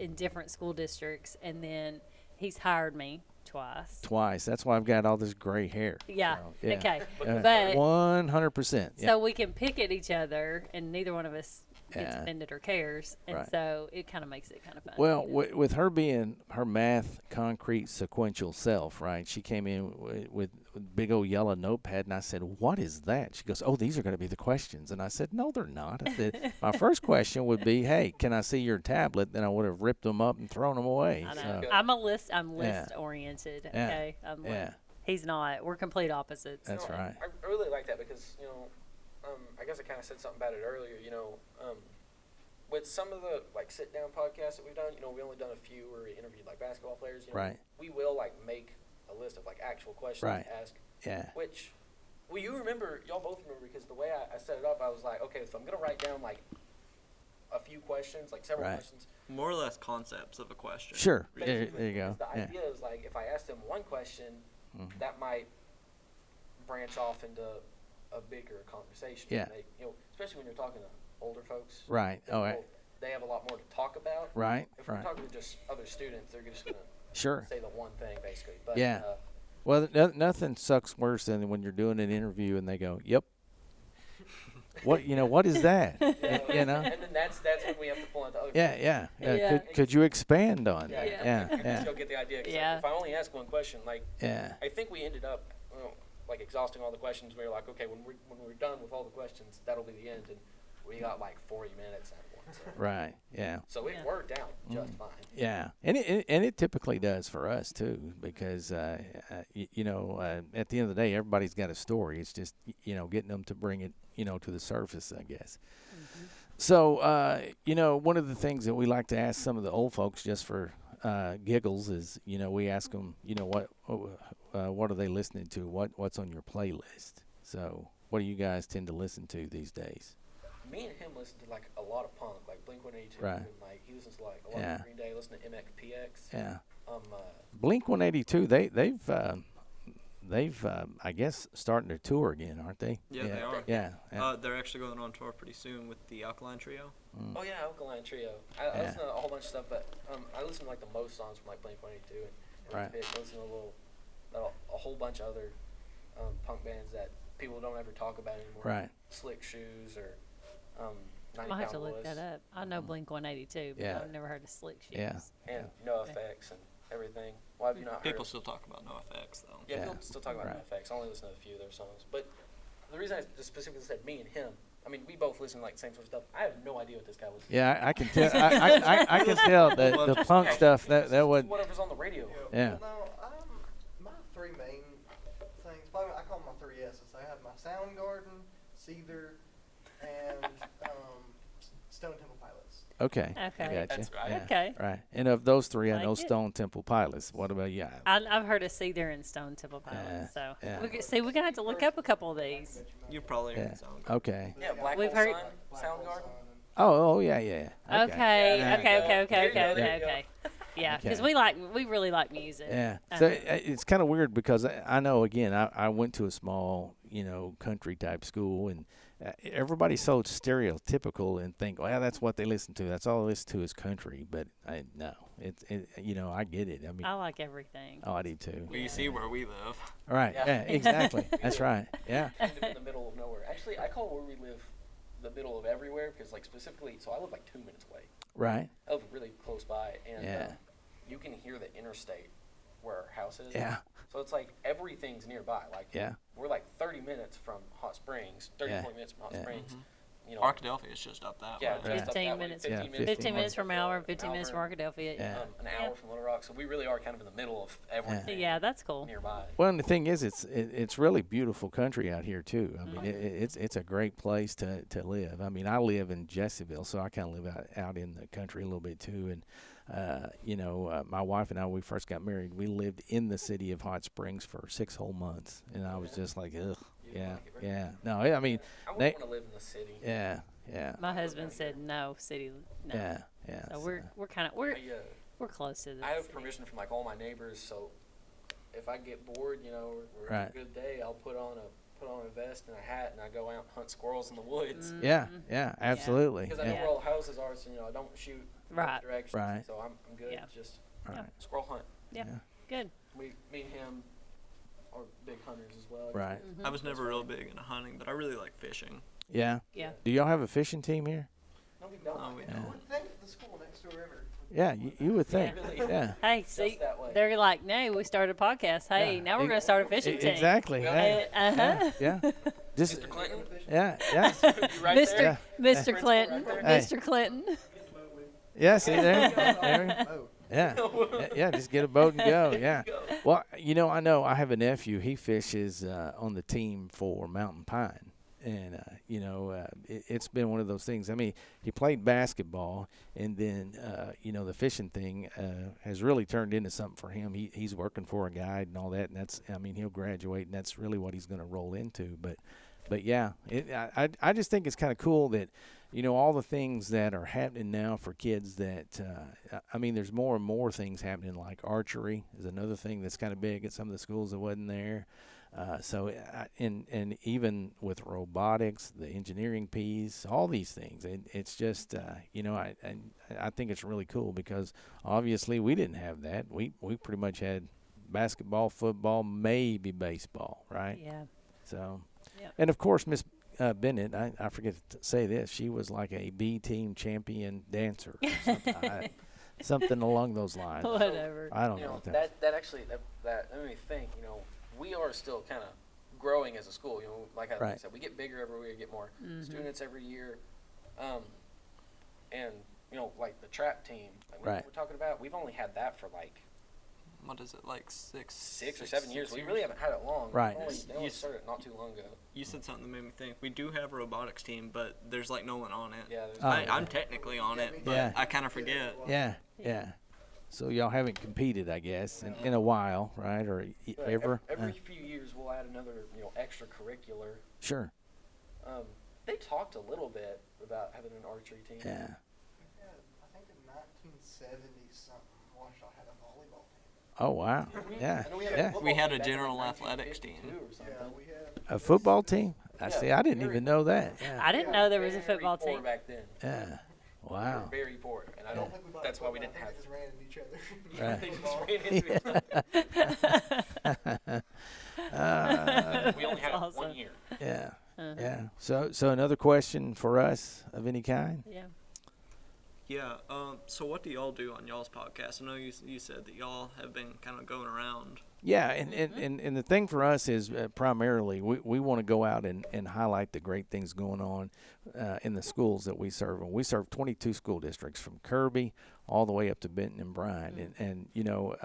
in different school districts. And then he's hired me twice. Twice. That's why I've got all this gray hair. Yeah. So, yeah. Okay. Uh, But 100%. Yeah. so we can pick at each other, and neither one of us gets Yeah. offended or cares, and Right. so it kind of makes it kind of fun. Well, with her being her math concrete sequential self, right? She came in with big old yellow notepad, and I said, "What is that?" She goes, "Oh, these are going to be the questions." And I said, "No, they're not." I said, "My first question would be, hey, can I see your tablet?" Then I would have ripped them up and thrown them away. I know. So, I'm Yeah. list oriented. Yeah. Okay. yeah, He's not. We're complete opposites. That's You know, right. I really like that because, you know, I guess I kind of said something about it earlier, you know, with some of the, like, sit-down podcasts that we've done, you know, we only done a few where we interviewed, like, basketball players, you know, Right. we will, like, make a list of, like, actual questions Right. to ask, yeah, which, well, you remember, y'all both remember, because the way I set it up, I was like, okay, so I'm going to write down, like, a few questions, like, several Right. questions. More or less concepts of a question. sure. There Basically, you go. because the Yeah, idea is, like, if I asked them one question, Mhm. that might branch off into a bigger conversation. Yeah. They, you know, especially when you're talking to older folks. right. They Oh, know- They have a lot more to talk about. right, If we're right. talking to just other students, they're just going to Sure. say the one thing, basically. But, Yeah. Well, nothing sucks worse than when you're doing an interview and they go, "Yep." What what is that? You know? And then that's when we have to pull out the other. Yeah. Yeah. Could you expand on Yeah. that? You just Yeah. don't get the idea. 'Cause Yeah. if I only ask one question, like, Yeah. I think we ended up, well, like exhausting all the questions. We were like, okay, when we're done with all the questions, that'll be the end. And we got like 40 minutes at once. Right. Yeah. So it Yeah. worked out just fine. Yeah, and it typically does for us too, because at the end of the day, everybody's got a story. It's just getting them to bring it to the surface, I guess. So one of the things that we like to ask some of the old folks just for giggles is we ask them what are they listening to? What's on your playlist? So what do you guys tend to listen to these days? Me and him listen to like a lot of punk, like Blink-182, Right. and like he listens to like a lot Yeah. of Green Day, listen to MXPX. Yeah. Blink-182. Blink-182, they've I guess starting to tour again, aren't they? Yeah, they are. Yeah. They're actually going on tour pretty soon with the Alkaline Trio. Oh yeah, Alkaline Trio. I Yeah. listen to a whole bunch of stuff, but I listen to like the most songs from like Blink-182 and Right. I listen to a whole bunch of other punk bands that people don't ever talk about anymore. Right. Slick Shoes or 90 I'll have to Pound look Boys that up. I know Blink-182, but Yeah. I've never heard of Slick Shoes. Yeah. and NoFX and everything. Why have you not heard? People still talk about NoFX though. Yeah, Yeah. people still talk about Right. NoFX. I only listen to a few of their songs, but the reason I just specifically said me and him. I mean, we both listen to like the same sort of stuff. I have no idea what this guy was. Yeah, I can tell. I can tell the punk stuff that would. Whatever's on the radio. Yeah. Well, no, my three main things. Probably I call them my three S's. I have my Soundgarden, Seether, and Stone Temple Pilots. Okay. Okay. I gotcha. That's right. Yeah. Okay. Right. And of those three, I Like know it. Stone Temple Pilots. What about you? I've heard of Cedar and Stone Temple Pilots, so yeah. we're gonna have to look up a couple of these. You probably Yeah. heard Soundgarden. Okay. Yeah, Black We've Hole heard- Sun, Black Hole Soundgarden. Sun, Oh, yeah. Okay, Yeah. okay, There you go. okay, There you go. okay. Yeah, because Okay. we really like music. Yeah. Uh-huh. So it's kind of weird because I know, again, I went to a small, country type school, and everybody's so stereotypical and think, well, that's what they listen to. That's all they listen to is country. But no, I get it. I mean, I like everything. I do too. Well, you see where we live. Right. Yeah. Yeah, exactly. That's right. Yeah. Kind of in the middle of nowhere. Actually, I call where we live the middle of everywhere because, like, specifically, so I live like 2 minutes away. Right. I live really close by, and Yeah. you can hear the interstate where our house is. Yeah. So it's like everything's nearby. Like, Yeah. we're like 30 minutes from Hot Springs, 30, Yeah. 40 minutes from Hot Yeah. Springs. Arkadelphia is just up that Yeah, way. just up that 15 way, minutes. 15 Yeah, minutes. 15 minutes from Malvern, Malvern, 15 minutes from Arkadelphia. Yeah. An hour from Little Rock. So we really are kind of in the middle of everything Yeah, that's cool. nearby. Well, and the thing is, it's really beautiful country out here too. I mean, it's a great place to live. I mean, I live in Jesseville, so I kind of live out in the country a little bit too. And my wife and I, when we first got married, we lived in the city of Hot Springs for 6 whole months, and I was just like, ugh, You yeah, like it very yeah. No, I mean, I they- wouldn't want to live in the city. yeah, yeah, My husband said no, city, no. yeah, yeah. So we're kind of we're I close to the have city. permission from like all my neighbors, so if I get bored, we're Right. having a good day, I'll put on a vest and a hat and I go out and hunt squirrels in the woods. Yeah, yeah, absolutely. Because I know Yeah. where all the houses are, so I don't shoot in Right. both directions. Right. So I'm good. Yeah. Just Right. squirrel hunt. Yeah, Yeah. good. Me and him are big hunters as well. Right. I was never real big into hunting, but I really like fishing. Yeah. Yeah. Do y'all have a fishing team here? No, we don't. No, we I would think the school next door ever. Yeah, you would think. Really? Yeah. Hey, see, that way. they're like, no, we started a podcast. Hey, Yeah. now we're going to start a fishing team. Exactly. Well, Hey, Uh-huh. yeah. Just Mr. Clinton. yeah, yeah. You right Mr. there? Mr. Clinton. right there. Hey. Mr. Clinton. Yeah, see there? There. Oh, Yeah. Yeah, just get a boat and go. Yeah. Well, I know I have a nephew. He fishes on the team for Mountain Pine. And, it's been one of those things. I mean, he played basketball, and then, the fishing thing has really turned into something for him. He's working for a guide and all that, and he'll graduate, and that's really what he's going to roll into. But yeah, I just think it's kind of cool that, all the things that are happening now for kids that, there's more and more things happening, like archery is another thing that's kind of big at some of the schools that wasn't there. And even with robotics, the engineering piece, all these things, it's just, I think it's really cool because obviously we didn't have that. We pretty much had basketball, football, maybe baseball, right? Yeah. So, Yep. and of course, Miss Bennett, I forget to say this, she was like a B team champion dancer, or something, something along those lines. Whatever. I don't know what that. That actually that made me think. We are still kind of growing as a school. You know, like I Right. said, we get bigger every year, get more students every year, and you know, like the trap team like Right. we're talking about, we've only had that for like What is it, like 6 or 7 years. We really haven't had it long. Right. They only started not too long ago. You said something that made me think. We do have a robotics team, but there's like no one on it. Yeah. There's I'm technically on it, but Yeah. I kind of forget. Yeah. So y'all haven't competed, I guess, in a while, right? Or but ever? Every few years, we'll add another, you know, extracurricular. Sure. They talked a little bit about having an archery team. Yeah. I think in 1970 something, Washoe had a volleyball team. Oh wow. I know we had a Yeah. football We had team a back in, general like, athletics team. 1952 or something. Yeah, we had. A football team? I Yeah, see. I didn't very- even know that. Yeah. I didn't know there was a Very football poor team. back then. Yeah. We were Wow. very poor, and I I don't. don't think we bought That's why we equipment. didn't I think have. they just ran into each other. Right. They just Football. ran into each other. We only had That's it 1 awesome. year. Yeah. Uh-huh. Yeah. So another question for us of any kind? Yeah. Yeah. So what do y'all do on y'all's podcast? I know you said that y'all have been kind of going around. Yeah, and the thing for us is primarily we want to go out and highlight the great things going on in the schools that we serve. And we serve 22 school districts from Kirby all the way up to Benton and Bryan. And you know,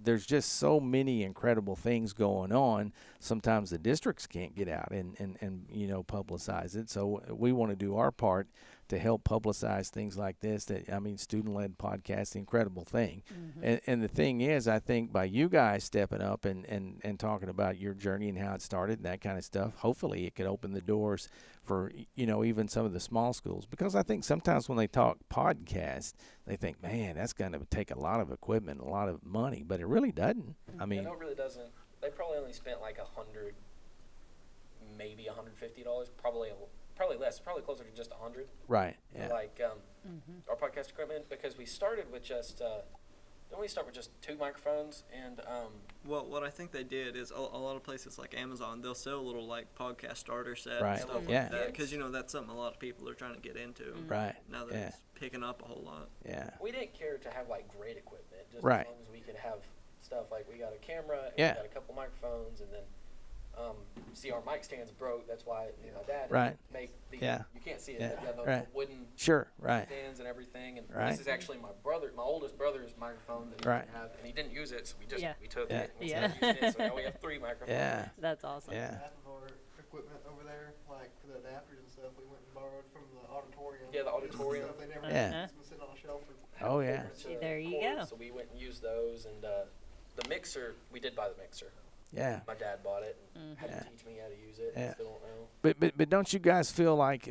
there's just so many incredible things going on. Sometimes the districts can't get out and you know, publicize it. So we want to do our part to help publicize things like this. That, I mean, student-led podcast, the incredible thing. And the thing is, I think by you guys stepping up and talking about your journey and how it started and that kind of stuff, hopefully it could open the doors for, you know, even some of the small schools. Because I think sometimes when they talk podcast, they think, man, that's going to take a lot of equipment, a lot of money, but it really doesn't. I mean, No, it really doesn't. They probably only spent like $100, maybe $150. Probably less. Probably closer to just 100. right, For, yeah, like our podcast equipment, because we started with just. Don't we start with just 2 microphones and Well, what I think they did is a lot of places like Amazon, they'll sell little like podcast starter sets Right, and stuff yeah. like that. Because, you know, that's something a lot of people are trying to get into. right, Now that yeah, it's picking up a whole lot. yeah, we didn't care to have like great equipment. Just Right. as long as we could have stuff like we got a camera, and Yeah. we got a couple microphones, and then see our mic stands broke. That's why me and my dad Right. make the. Yeah. You can't see it. Yeah. But yeah, the Right. wooden sure, right, stands and everything. And Right. this is actually my oldest brother's microphone that he Right. didn't have, and he didn't use it, so we took Yeah. it and we Yeah. started using it. So now we have 3 microphones. yeah, That's awesome. yeah, Half of our equipment over there, like for the adapters and stuff, we went and borrowed from the auditorium. Yeah, the auditorium. Stuff they never Yeah. It's been sitting on a shelf for Oh, yeah. To There you record, go. So we went and used those, and the mixer, we did buy the mixer. yeah. My dad bought it and had Yeah. to teach me how to use it. Yeah. I still don't know. But don't you guys feel like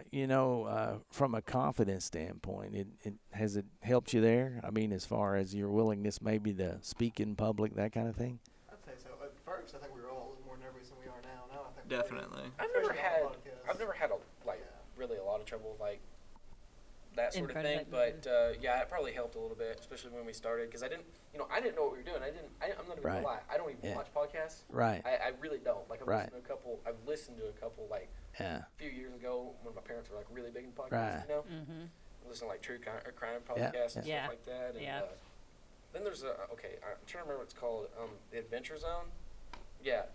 you know, from a confidence standpoint, it has it helped you there? I mean, as far as your willingness maybe to speak in public, that kind of thing. I'd say so. At first, I think we were all a little more nervous than we are now. Now I think Definitely. I've never Especially had on podcasts. I've never had Yeah. really a lot of trouble with like that In sort of front of thing. it, But yeah, it probably helped a little bit, especially when we started, because I didn't know what we were doing. I'm not even Right. gonna lie. I don't even Yeah. watch podcasts. Right. I really don't. Like Right. I've listened to a couple like Yeah. a few years ago when my parents were like really big in podcasts. Right. You know, Mm-hmm. listen to like true crime Yeah. podcasts and Yeah. stuff like that. And, Yeah. then there's I'm trying to remember what it's called. The Adventure Zone. Yeah.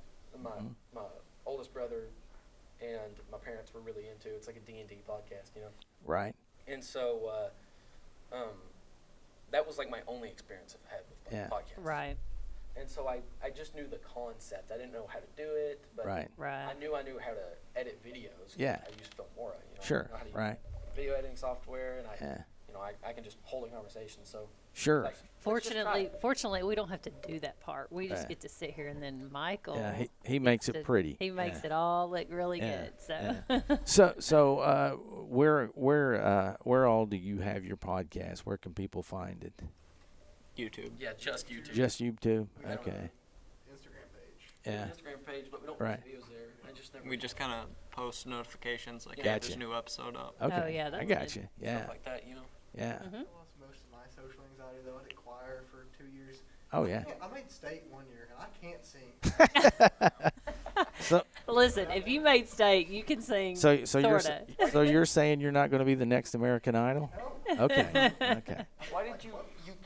My oldest brother and my parents were really into. It's like a D&D podcast, you know. Right. And so that was like my only experience I've had with Yeah. podcasts. Right. And so I just knew the concept. I didn't know how to do it, but Right. Right. I knew how to edit videos. 'Cause Yeah. I used Filmora, you know. Sure. I know how to use Right. video editing software, and Yeah. I can just hold a conversation. So Sure. like, let's just try it. Fortunately, we don't have to do that part. We just Yeah. get to sit here, and then Michael. Yeah. He makes gets it to- pretty. He makes Yeah. it all look really Yeah, good. So. So where all do you have your podcast? Where can people find it? YouTube. Yeah, just YouTube. Just YouTube. I don't Okay. Instagram page. We have Yeah. an Instagram page, but we don't Right. post videos there. I just never We just kind of post notifications like, Yeah. hey, Gotcha. there's a new episode up. Okay. yeah, I that's got good. you. Yeah. stuff like that, you know. Yeah. Mhm. I lost most of my social anxiety though. I did choir for 2 years. Oh yeah. I made state 1 year and I can't sing. So Listen, if you made steak, you can sing. so you're sorta. so you're saying you're not going to be the next American Idol? No. Okay. Okay. Why did you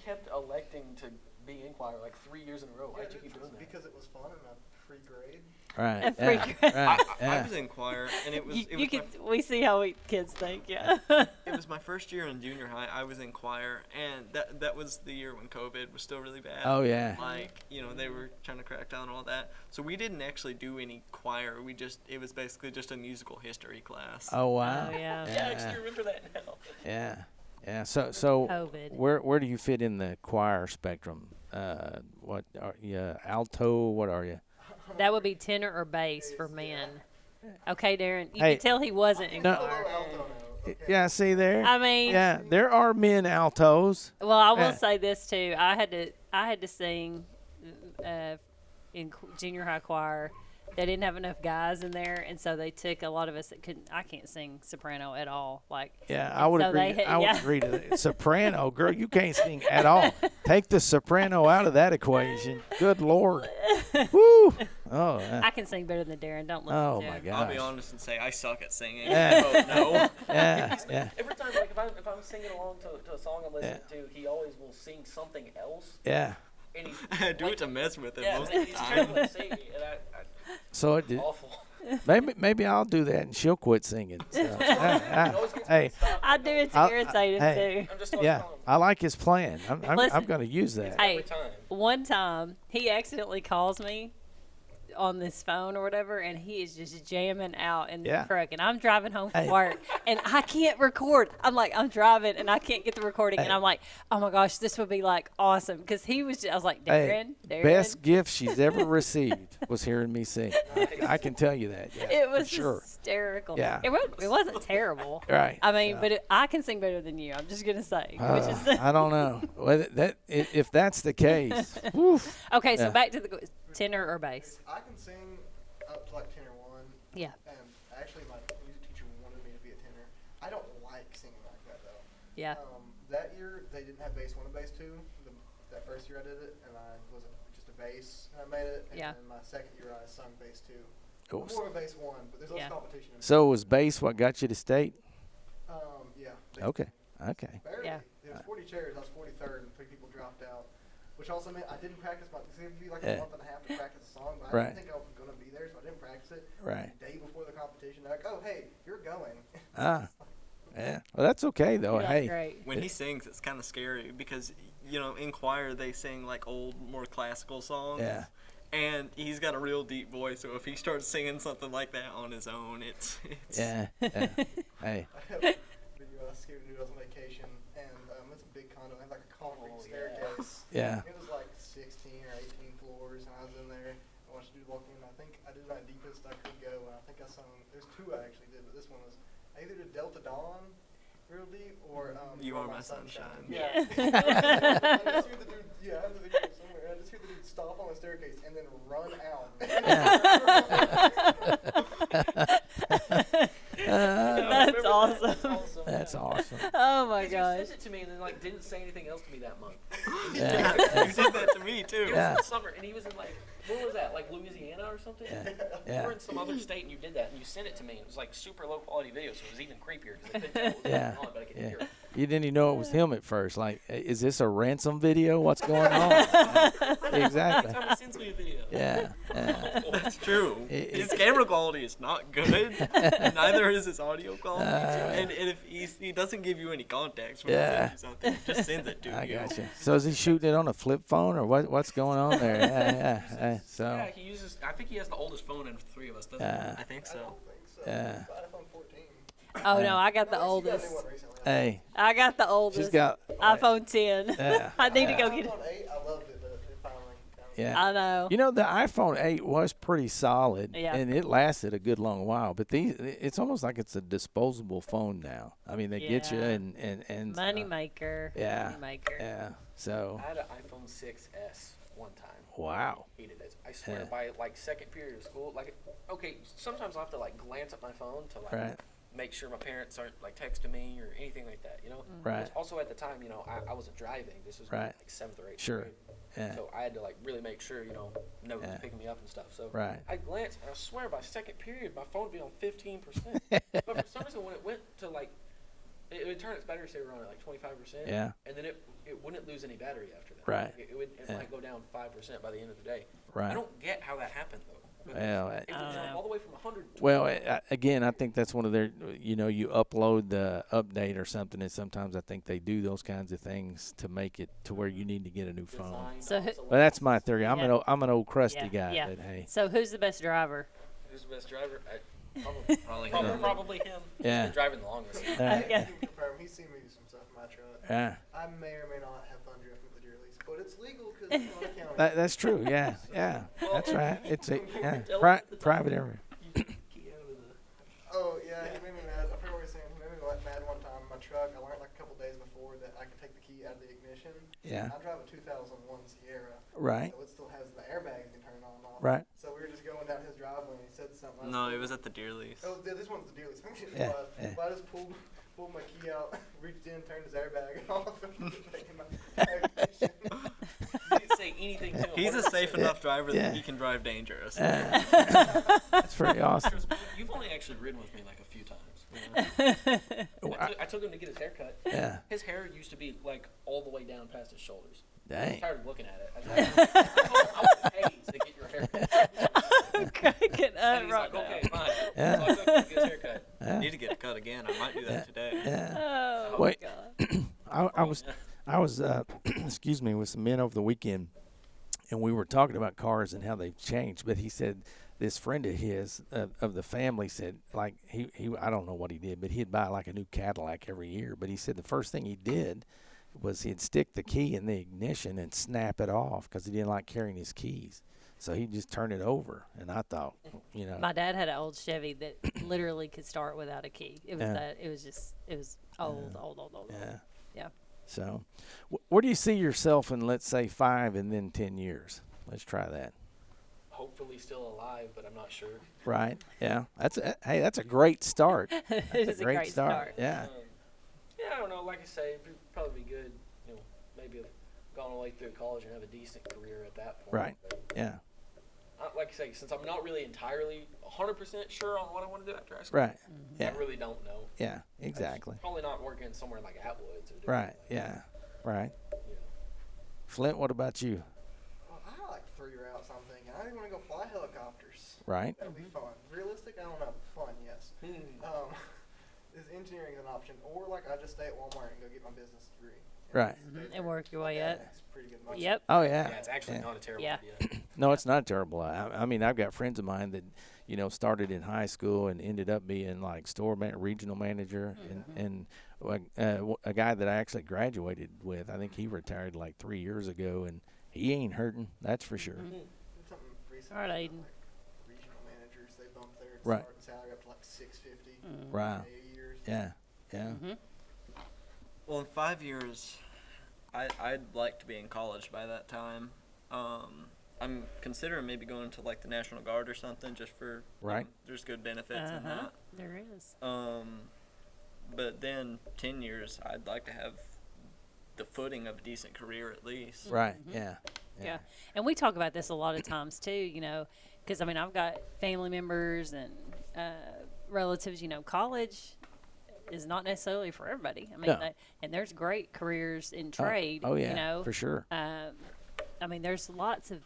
kept electing to be in choir like 3 years in a row? Why did you keep doing that? Because it was fun and free grade. Right. A free Yeah. grade. Right. I Yeah. was in choir, and it was You, it was you my can, we see how kids think, yeah. It was my first year in junior high. I was in choir, and that was the year when COVID was still really bad. Oh, yeah. Like, they were trying to crack down on all that. So we didn't actually do any choir. It was basically just a musical history class. Oh, wow. Oh, yeah. Yeah, I actually remember that now. Yeah. Yeah. So COVID. where do you fit in the choir spectrum? What are you? Alto? What are you? That would be tenor or bass for men. Okay, Darren, you Hey. can tell he wasn't in No. choir. Alto now. Okay. Yeah. See there. I mean, Yeah. There are men altos. well, I will Yeah. say this too. I had to sing in junior high choir. They didn't have enough guys in there, and so they took a lot of us that couldn't. I can't sing soprano at all. Like, Yeah, I would so agree. they had- I would yeah. agree to that. Soprano, girl, you can't sing at all. Take the soprano out of that equation. Good Lord. Woo. Oh. I can sing better than Darren. Don't listen Oh to my him. God. I'll be honest and say I suck at singing. Yeah. Oh, no. Yeah. Yeah. Every time, like if I'm singing along to a song I'm listening to, he always will sing something else, Yeah. and he's I do it to mess with it yeah, most and of the he's time. terrible at singing, and So it did. awful. Maybe I'll do that and she'll quit singing. So, hey, I do it to I'll- irritate him hey. too. I'm just yeah, I like his plan. I'm Listen. going to use that. Hey, every time. one time he accidentally calls me on this phone or whatever, and he is just jamming out in Yeah. the truck, and I'm driving home from Hey. work, and I can't record. I'm like, I'm driving, and I can't get the recording, and Hey. I'm like, oh my gosh, this would be like awesome, because he was. I was like, Darren, Hey, Darren. best gift she's ever received was hearing me sing. I can tell you that. Yeah, It was for sure. hysterical. Yeah. It wasn't terrible. Right. I mean, So, but I can sing better than you. I'm just gonna say. Which is I don't know. Well, if that's the case, woof. okay. So Yeah. back to the tenor or bass. I can sing up to like tenor one. Yeah. And actually, my music teacher wanted me to be a tenor. I don't like singing like that though. Yeah. That year they didn't have bass one and bass two. That first year I did it, and I was just a bass, and I made it. And Yeah. then my second year I sung bass two. Cool. I'm more of a bass one, but there's less Yeah. competition. In So was bass what got you to state? yeah. bass Okay. Okay. Barely. Yeah. There was 40 chairs. I was 43rd, and 3 people dropped out, which also meant I didn't practice my. It would be like Yeah. a month and a half to practice a song, but I Right. didn't think I was going to be there, so I didn't practice it. Right. The day before the competition, they're like, "Oh, hey, you're going." Ah. Yeah. Well, that's okay though. Yeah, Hey. Great. When he sings, it's kind of scary because, in choir they sing like old, more classical songs. Yeah. And he's got a real deep voice, so if he starts singing something like that on his own, it's Yeah. Yeah. Hey. I have a video I was scared to do. I was on vacation, and it's a big condo. I have like a concrete staircase. Yeah. It was like 16 or 18 floors, and I was in there. I watched the dude walk in. I think I did my deepest I could go, and I think I sung. There's 2 I actually did, but this one was I either did Delta Dawn, real deep, or You Are My Sunshine. Yeah. Yeah. I just hear the dude. Yeah, I have the video somewhere. I just hear the dude stop on the staircase and then run out. That's awesome. That's awesome. That's yeah. awesome. Oh my Because you gosh. sent it to me and then didn't say anything else to me that month. Yeah. you did that to me too. It was in the summer, and he was in where was that? Like Louisiana or something? Yeah. You Yeah. were in some other state and you did that, and you sent it to me. And it was like super low quality video, so it was even creepier because I couldn't tell what was Yeah. going on, but I could Yeah. hear it. You didn't even know it was him at first. Like, is this a ransom video? What's going on? Exactly. Every time he sends me a video. Yeah. Yeah. That's true. It- His camera quality is not good. Neither is his audio quality. And if he doesn't give you any context for Yeah. something, he just sends it to I you. gotcha. So is he shooting it on a flip phone or what's going on there? Yeah. So. Yeah, he uses. I think he has the oldest phone in the 3 of us, doesn't Yeah. I think I so. don't think so. Yeah. It's iPhone 14. Oh no, I got the Unless you got a oldest. new one recently. Hey, I got the oldest. she's got. iPhone 10. Yeah. I need to go get it. iPhone 8, I loved it, but it finally. Yeah. I know. You know, the iPhone 8 was pretty solid, Yeah. and it lasted a good long while. But it's almost like it's a disposable phone now. I mean, they get you Yeah. and Money maker. yeah. Money maker. Yeah. So, I had an iPhone 6S one time. wow. Hated it. I swear, Yeah. by like second period of school, okay, sometimes I'll have to glance at my phone to Right. make sure my parents aren't texting me or anything like that, Right. Also at the time, I wasn't driving. This was Right. 7th or 8th Sure. grade. Yeah. So I had to really make sure, know who's Yeah. picking me up and stuff. So Right. I glanced, and I swear by second period, my phone would be on 15%. But for some reason, when it went to It would turn its battery saver on at like 25%. Yeah. And then it wouldn't lose any battery after that. Right. It might go down 5% by the end of the day. Right. I don't get how that happened though. Well, it would jump all the way from 100. Well, again, I think that's one of their, you upload the update or something, and sometimes I think they do those kinds of things to make it to where you need to get a new phone. So Well, that's my theory. I'm Yeah. I'm an old crusty Yeah, guy, yeah. but hey, So who's the best driver? Who's the best driver? Probably Probably him. Yeah. He's been driving the longest. Okay. He's seen me do some stuff in my truck. yeah, I may or may not have fun drifting with the deer lease, but it's legal because it's not a county. that's true. Yeah, yeah, that's right. It's a private area. Oh yeah, he made me mad. I forgot what he was saying. He made me mad one time in my truck. I learned like a couple days before that I could take the key out of the ignition. Yeah. I drive a 2001 Sierra. Right. So it still has the airbags you can turn on and off. Right. So we were just going down his driveway and he said something. No, it was at the deer lease. Oh, yeah, this one's the deal. Yeah, yeah. I just pulled my key out, reached in, turned his airbag off, and taking my ignition. He didn't say anything to him. He's a safe enough driver Yeah. that he can drive dangerous. That's pretty awesome. You've only actually ridden with me like a few times. I took him to get his hair cut. Yeah. His hair used to be like all the way down past his shoulders. I Dang. was tired of looking at it. I told him I would pay to get your hair cut. Cracking And up he's right like, okay, now. fine. Yeah. So I took him to get his hair cut. Yeah. Need to get it cut again. I might do that today. Yeah. Oh, Wait. God. I was excuse me, with some men over the weekend, and we were talking about cars and how they've changed. But he said this friend of his of the family said, like, he I don't know what he did, but he'd buy like a new Cadillac every year. But he said the first thing he did was he'd stick the key in the ignition and snap it off because he didn't like carrying his keys. So he'd just turn it over. And I thought, My dad had an old Chevy that literally could start without a key. It was Yeah. it was old. yeah. Yeah. So where do you see yourself in, let's say, 5 and then 10 years? Let's try that. Hopefully still alive, but I'm not sure. Right. Yeah. That's a great start. It That's is a great start. Yeah. Yeah, I don't know. Like I say, it'd probably be good. Maybe have gone all the way through college and have a decent career at that point. Right. But, Yeah. like I say, since I'm not really entirely 100% sure on what I want to do after high school, Right. Yeah. I really don't know. Yeah. Exactly. Probably not working somewhere like Atwoods or doing Right. like, Yeah. Right. you know. Flint, what about you? Well, I like 3 routes, I'm thinking. I want to go fly helicopters. Right. That would be fun. Realistic, I don't know. Fun, yes. Is engineering an option? Or like I just stay at Walmart and go get my business degree. Right. And work your way up. It's pretty good money. Yep. Oh yeah. Yeah, it's actually not a terrible Yeah. idea. No, it's not terrible. I mean, I've got friends of mine that, started in high school and ended up being like regional manager, and a guy that I actually graduated with. I think he retired like 3 years ago, and he ain't hurting. That's for sure. Did something recently. All right, Aidan. Like regional managers, they bumped their Right. starting salary up to like $650. Wow. 8 years. Yeah. Yeah. Well, in 5 years, I'd like to be in college by that time. I'm considering maybe going to like the National Guard or something, just for Right. there's good benefits in that. There is. But then 10 years, I'd like to have the footing of a decent career at least. Right. Yeah. Yeah. And we talk about this a lot of times too, because I've got family members and relatives, college is not necessarily for everybody. No. And there's great careers in trade, Oh yeah. For sure. There's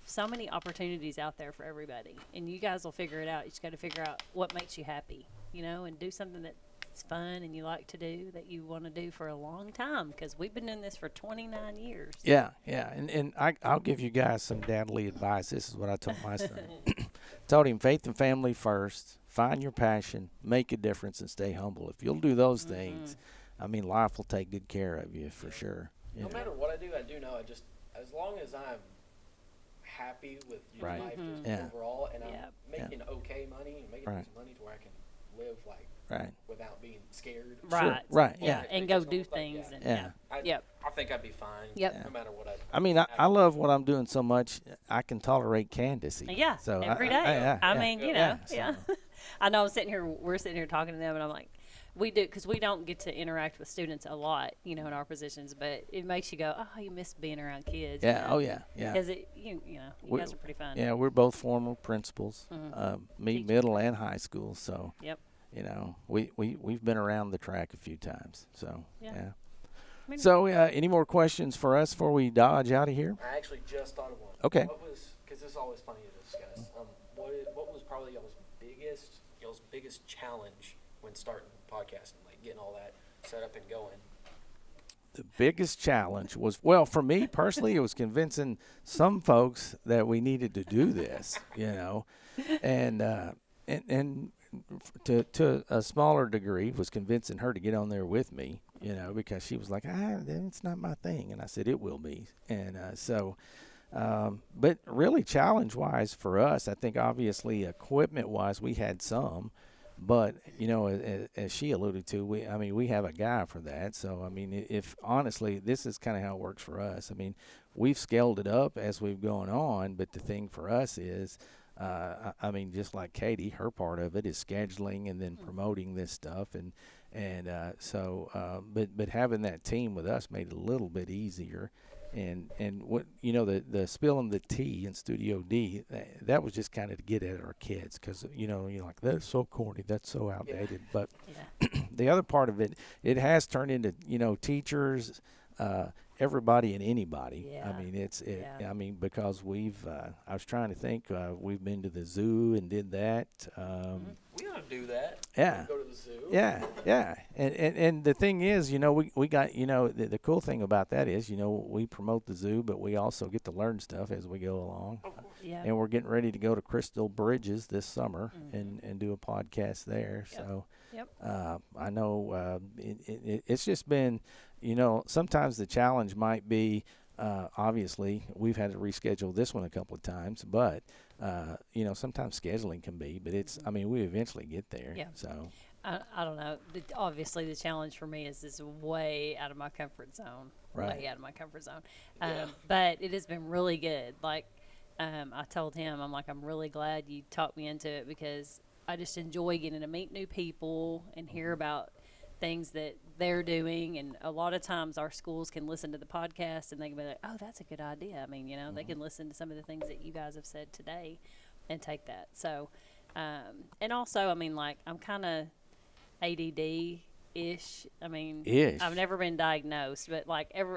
so many opportunities out there for everybody, and you guys will figure it out. You just got to figure out what makes you happy, and do something that's fun and you like to do, that you want to do for a long time, because we've been doing this for 29 years. Yeah. Yeah. And I'll give you guys some dadly advice. This is what I told my son. Told him, faith and family first. Find your passion, make a difference, and stay humble. If you'll do those things, life will take good care of you for sure. No matter what I do know as long as I'm happy with Right. life just Yeah. overall, and Yeah. I'm making okay money and making Right. decent money to where I can live like Right. without being scared. Right. Right. Yeah. Yeah. And go do things. And, Yeah. Yep. I think I'd be fine. Yep. No matter what I do. I love what I'm doing so much. I can tolerate candidacy. Yeah. So Every day. yeah. Yeah. I know. We're sitting here talking to them, and I'm like, we do, because we don't get to interact with students a lot, in our positions, but it makes you go, oh, you miss being around kids. Yeah. Oh yeah. Yeah. Because you guys are pretty fun. Yeah, we're both former principals, me Teachers. middle and high school. So Yep. we've been around the track a few times. So Yeah. yeah. I mean, So any more questions for us before we dodge out of here? I actually just thought of one. Okay. Because this is always funny to discuss. What was probably y'all's biggest challenge when starting podcasting, like getting all that set up and going? The biggest challenge was, well, for me personally, it was convincing some folks that we needed to do this, and to a smaller degree was convincing her to get on there with me, because she was like, it's not my thing, and I said it will be, and but really challenge-wise for us, I think obviously equipment-wise we had some. But, as she alluded to, we have a guy for that. So, if honestly, this is kind of how it works for us. We've scaled it up as we've gone on, but the thing for us is, just like Katie, her part of it is scheduling and then promoting this stuff. But having that team with us made it a little bit easier. And what the spilling the tea in Studio D, that was just kind of to get at our kids, because you're like, that's so corny, that's so outdated. But the other part of it has turned into teachers, everybody and anybody. Yeah. Because we've I was trying to think, we've been to the zoo and did that. We ought to do that. Yeah. Go to the zoo. Yeah. And the thing is, we got, the cool thing about that is, we promote the zoo, but we also get to learn stuff as we go along. Yeah. And we're getting ready to go to Crystal Bridges this summer and do a podcast there. Yep. So Yep. I know it's just been, sometimes the challenge might be, obviously, we've had to reschedule this one a couple of times, but, sometimes scheduling can be, but it's, we eventually get there. Yeah. So. I don't know. Obviously, the challenge for me is way out of my comfort zone. Right. Way out of my comfort zone. Yeah. But it has been really good. Like, I told him, I'm really glad you talked me into it, because I just enjoy getting to meet new people and hear about things that they're doing. And a lot of times our schools can listen to the podcast and they can be like, oh, that's a good idea. They can listen to some of the things that you guys have said today and take that. So, and also, I'm kind of ADD-ish. Ish. I've never been diagnosed, but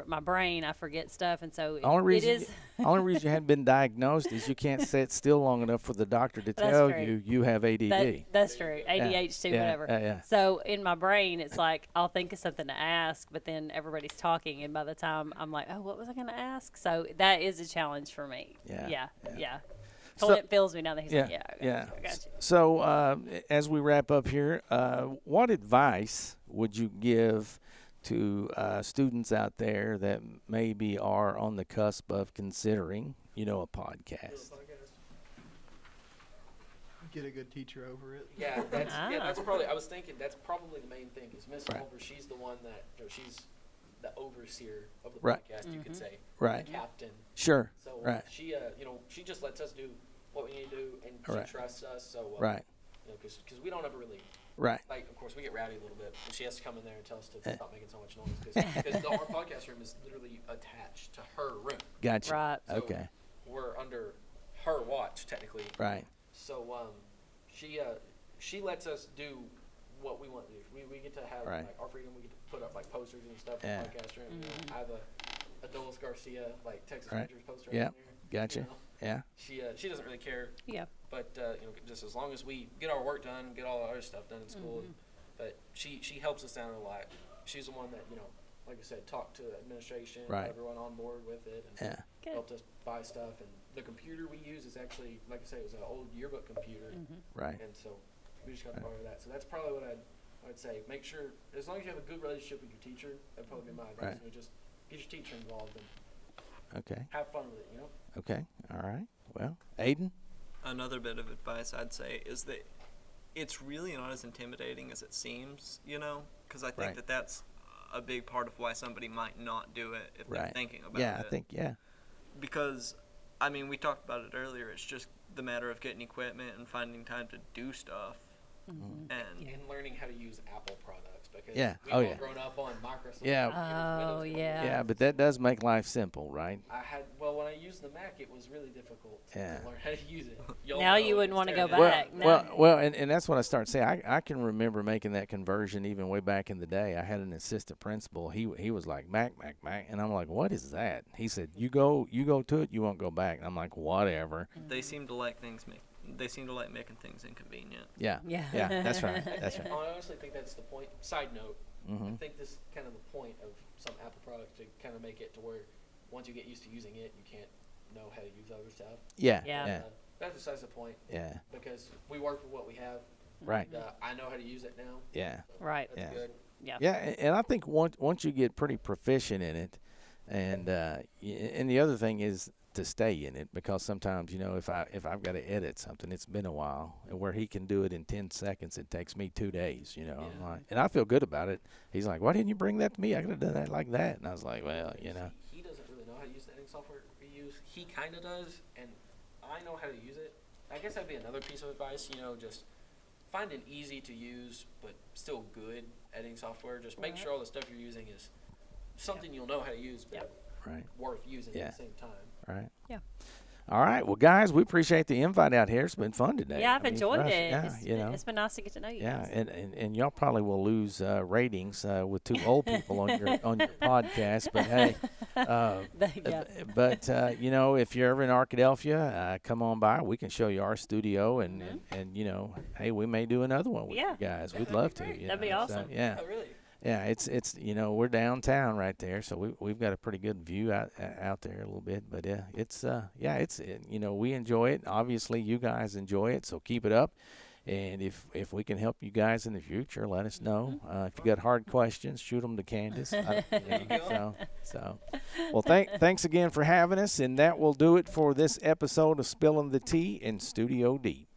my brain, I forget stuff. And so Only reason it is. only reason you hadn't been diagnosed is you can't sit still long enough for the doctor to That's tell true. you have ADD. That's true. ADHD, Yeah, whatever. yeah. So in my brain, it's like I'll think of something to ask, but then everybody's talking, and by the time I'm like, oh, what was I going to ask? So that is a challenge for me. Yeah. So- Flint feels me now that he's like, I got you. So as we wrap up here, what advice would you give to students out there that maybe are on the cusp of considering, a podcast? Get a good teacher over it. Yeah, that's Ah. probably. I was thinking that's probably the main thing. Is Miss Right. Oliver? She's the one that, she's the overseer of the Right. podcast. You could say, Right. the captain. Sure. So Right. she, she just lets us do what we need to do, and Right. she trusts us. So Right. because we don't ever really. Right. Like, of course, we get rowdy a little bit, and she has to come in there and tell us to Eh. stop making so much noise, because our podcast room is literally attached to her room. Gotcha. Right. So Okay. we're under her watch, technically. Right. So she lets us do what we want to do. We get to have Right. our freedom. We get to put up posters and stuff Yeah. in the podcast room. I have a Dulles Garcia Texas Right. Rangers poster Yeah. in there. Gotcha. Yeah. She doesn't really care. Yeah. But just as long as we get our work done, get all our other stuff done in school, but she helps us out a lot. She's the one that like I said, talked to administration, Right. got everyone on board with it, and Yeah. Good. helped us buy stuff. And the computer we use is actually, like I said, it was an old yearbook computer, Right. and so we just got to borrow that. So that's probably what I'd say. Make sure, as long as you have a good relationship with your teacher, that'd probably be my advice. Right. Just get your teacher involved and Okay. have fun with it. Okay. All right. Well, Aidan? Another bit of advice I'd say is that it's really not as intimidating as it seems, because I think Right. that's a big part of why somebody might not do it if they're Right. thinking about Yeah, it. I think, yeah. Because, we talked about it earlier. It's just the matter of getting equipment and finding time to do stuff. And And learning how to use Apple products because Yeah. we've Oh, all yeah. grown up on Microsoft. Yeah. Oh, yeah. Yeah, but that does make life simple, right? When I used the Mac, it was really difficult Yeah. to learn how to use it. Y'all Now know you wouldn't it's wanna go terrible. back. And that's what I started saying. I can remember making that conversion even way back in the day. I had an assistant principal. He was like Mac, and I'm like, what is that? He said, you go to it, you won't go back. And I'm like, whatever. they seem to like they seem to like making things inconvenient. Yeah, Yeah. yeah, that's right, that's right. I honestly think that's the point. Side note, Mm-hmm. I think this is kind of the point of some Apple products to kind of make it to where once you get used to using it, you can't know how to use other stuff. Yeah, Yeah. yeah, That's besides the point yeah, because we work with what we have. right, And, I know how to use it now. yeah. So Right. That's Yeah. good. Yeah. Yeah, and I think once you get pretty proficient in it, and the other thing is to stay in it because sometimes if I've got to edit something, it's been a while, and where he can do it in 10 seconds, it takes me 2 days. I'm Yeah. like, and I feel good about it. He's like, why didn't you bring that to me? I could have done that like that. And I was like, well, He doesn't really know how to use the editing software we use. He kind of does, and I know how to use it. I guess that'd be another piece of advice. Just find an easy to use but still good editing software. Just make sure all the stuff you're using is something you'll know how to use, but right, worth using Yeah. at the same time. right. Yeah. All right, well, guys, we appreciate the invite out here. It's been fun today. Yeah, I've I mean, for enjoyed us, it. Yeah, It's been nice to get to know you Yeah, guys. and y'all probably will lose ratings with 2 old people on your podcast. But hey, Yeah. but if you're ever in Arkadelphia, come on by. We can show you our studio, and hey, we may do another one with Yeah. you guys. We'd love to. That'd be awesome. Yeah, Oh, really? yeah. It's we're downtown right there, so we've got a pretty good view out there a little bit. But we enjoy it. Obviously, you guys enjoy it, so keep it up. And if we can help you guys in the future, let us know. If you got hard questions, shoot them to Candace. Well, thanks again for having us, and that will do it for this episode of Spilling the Tea in Studio D.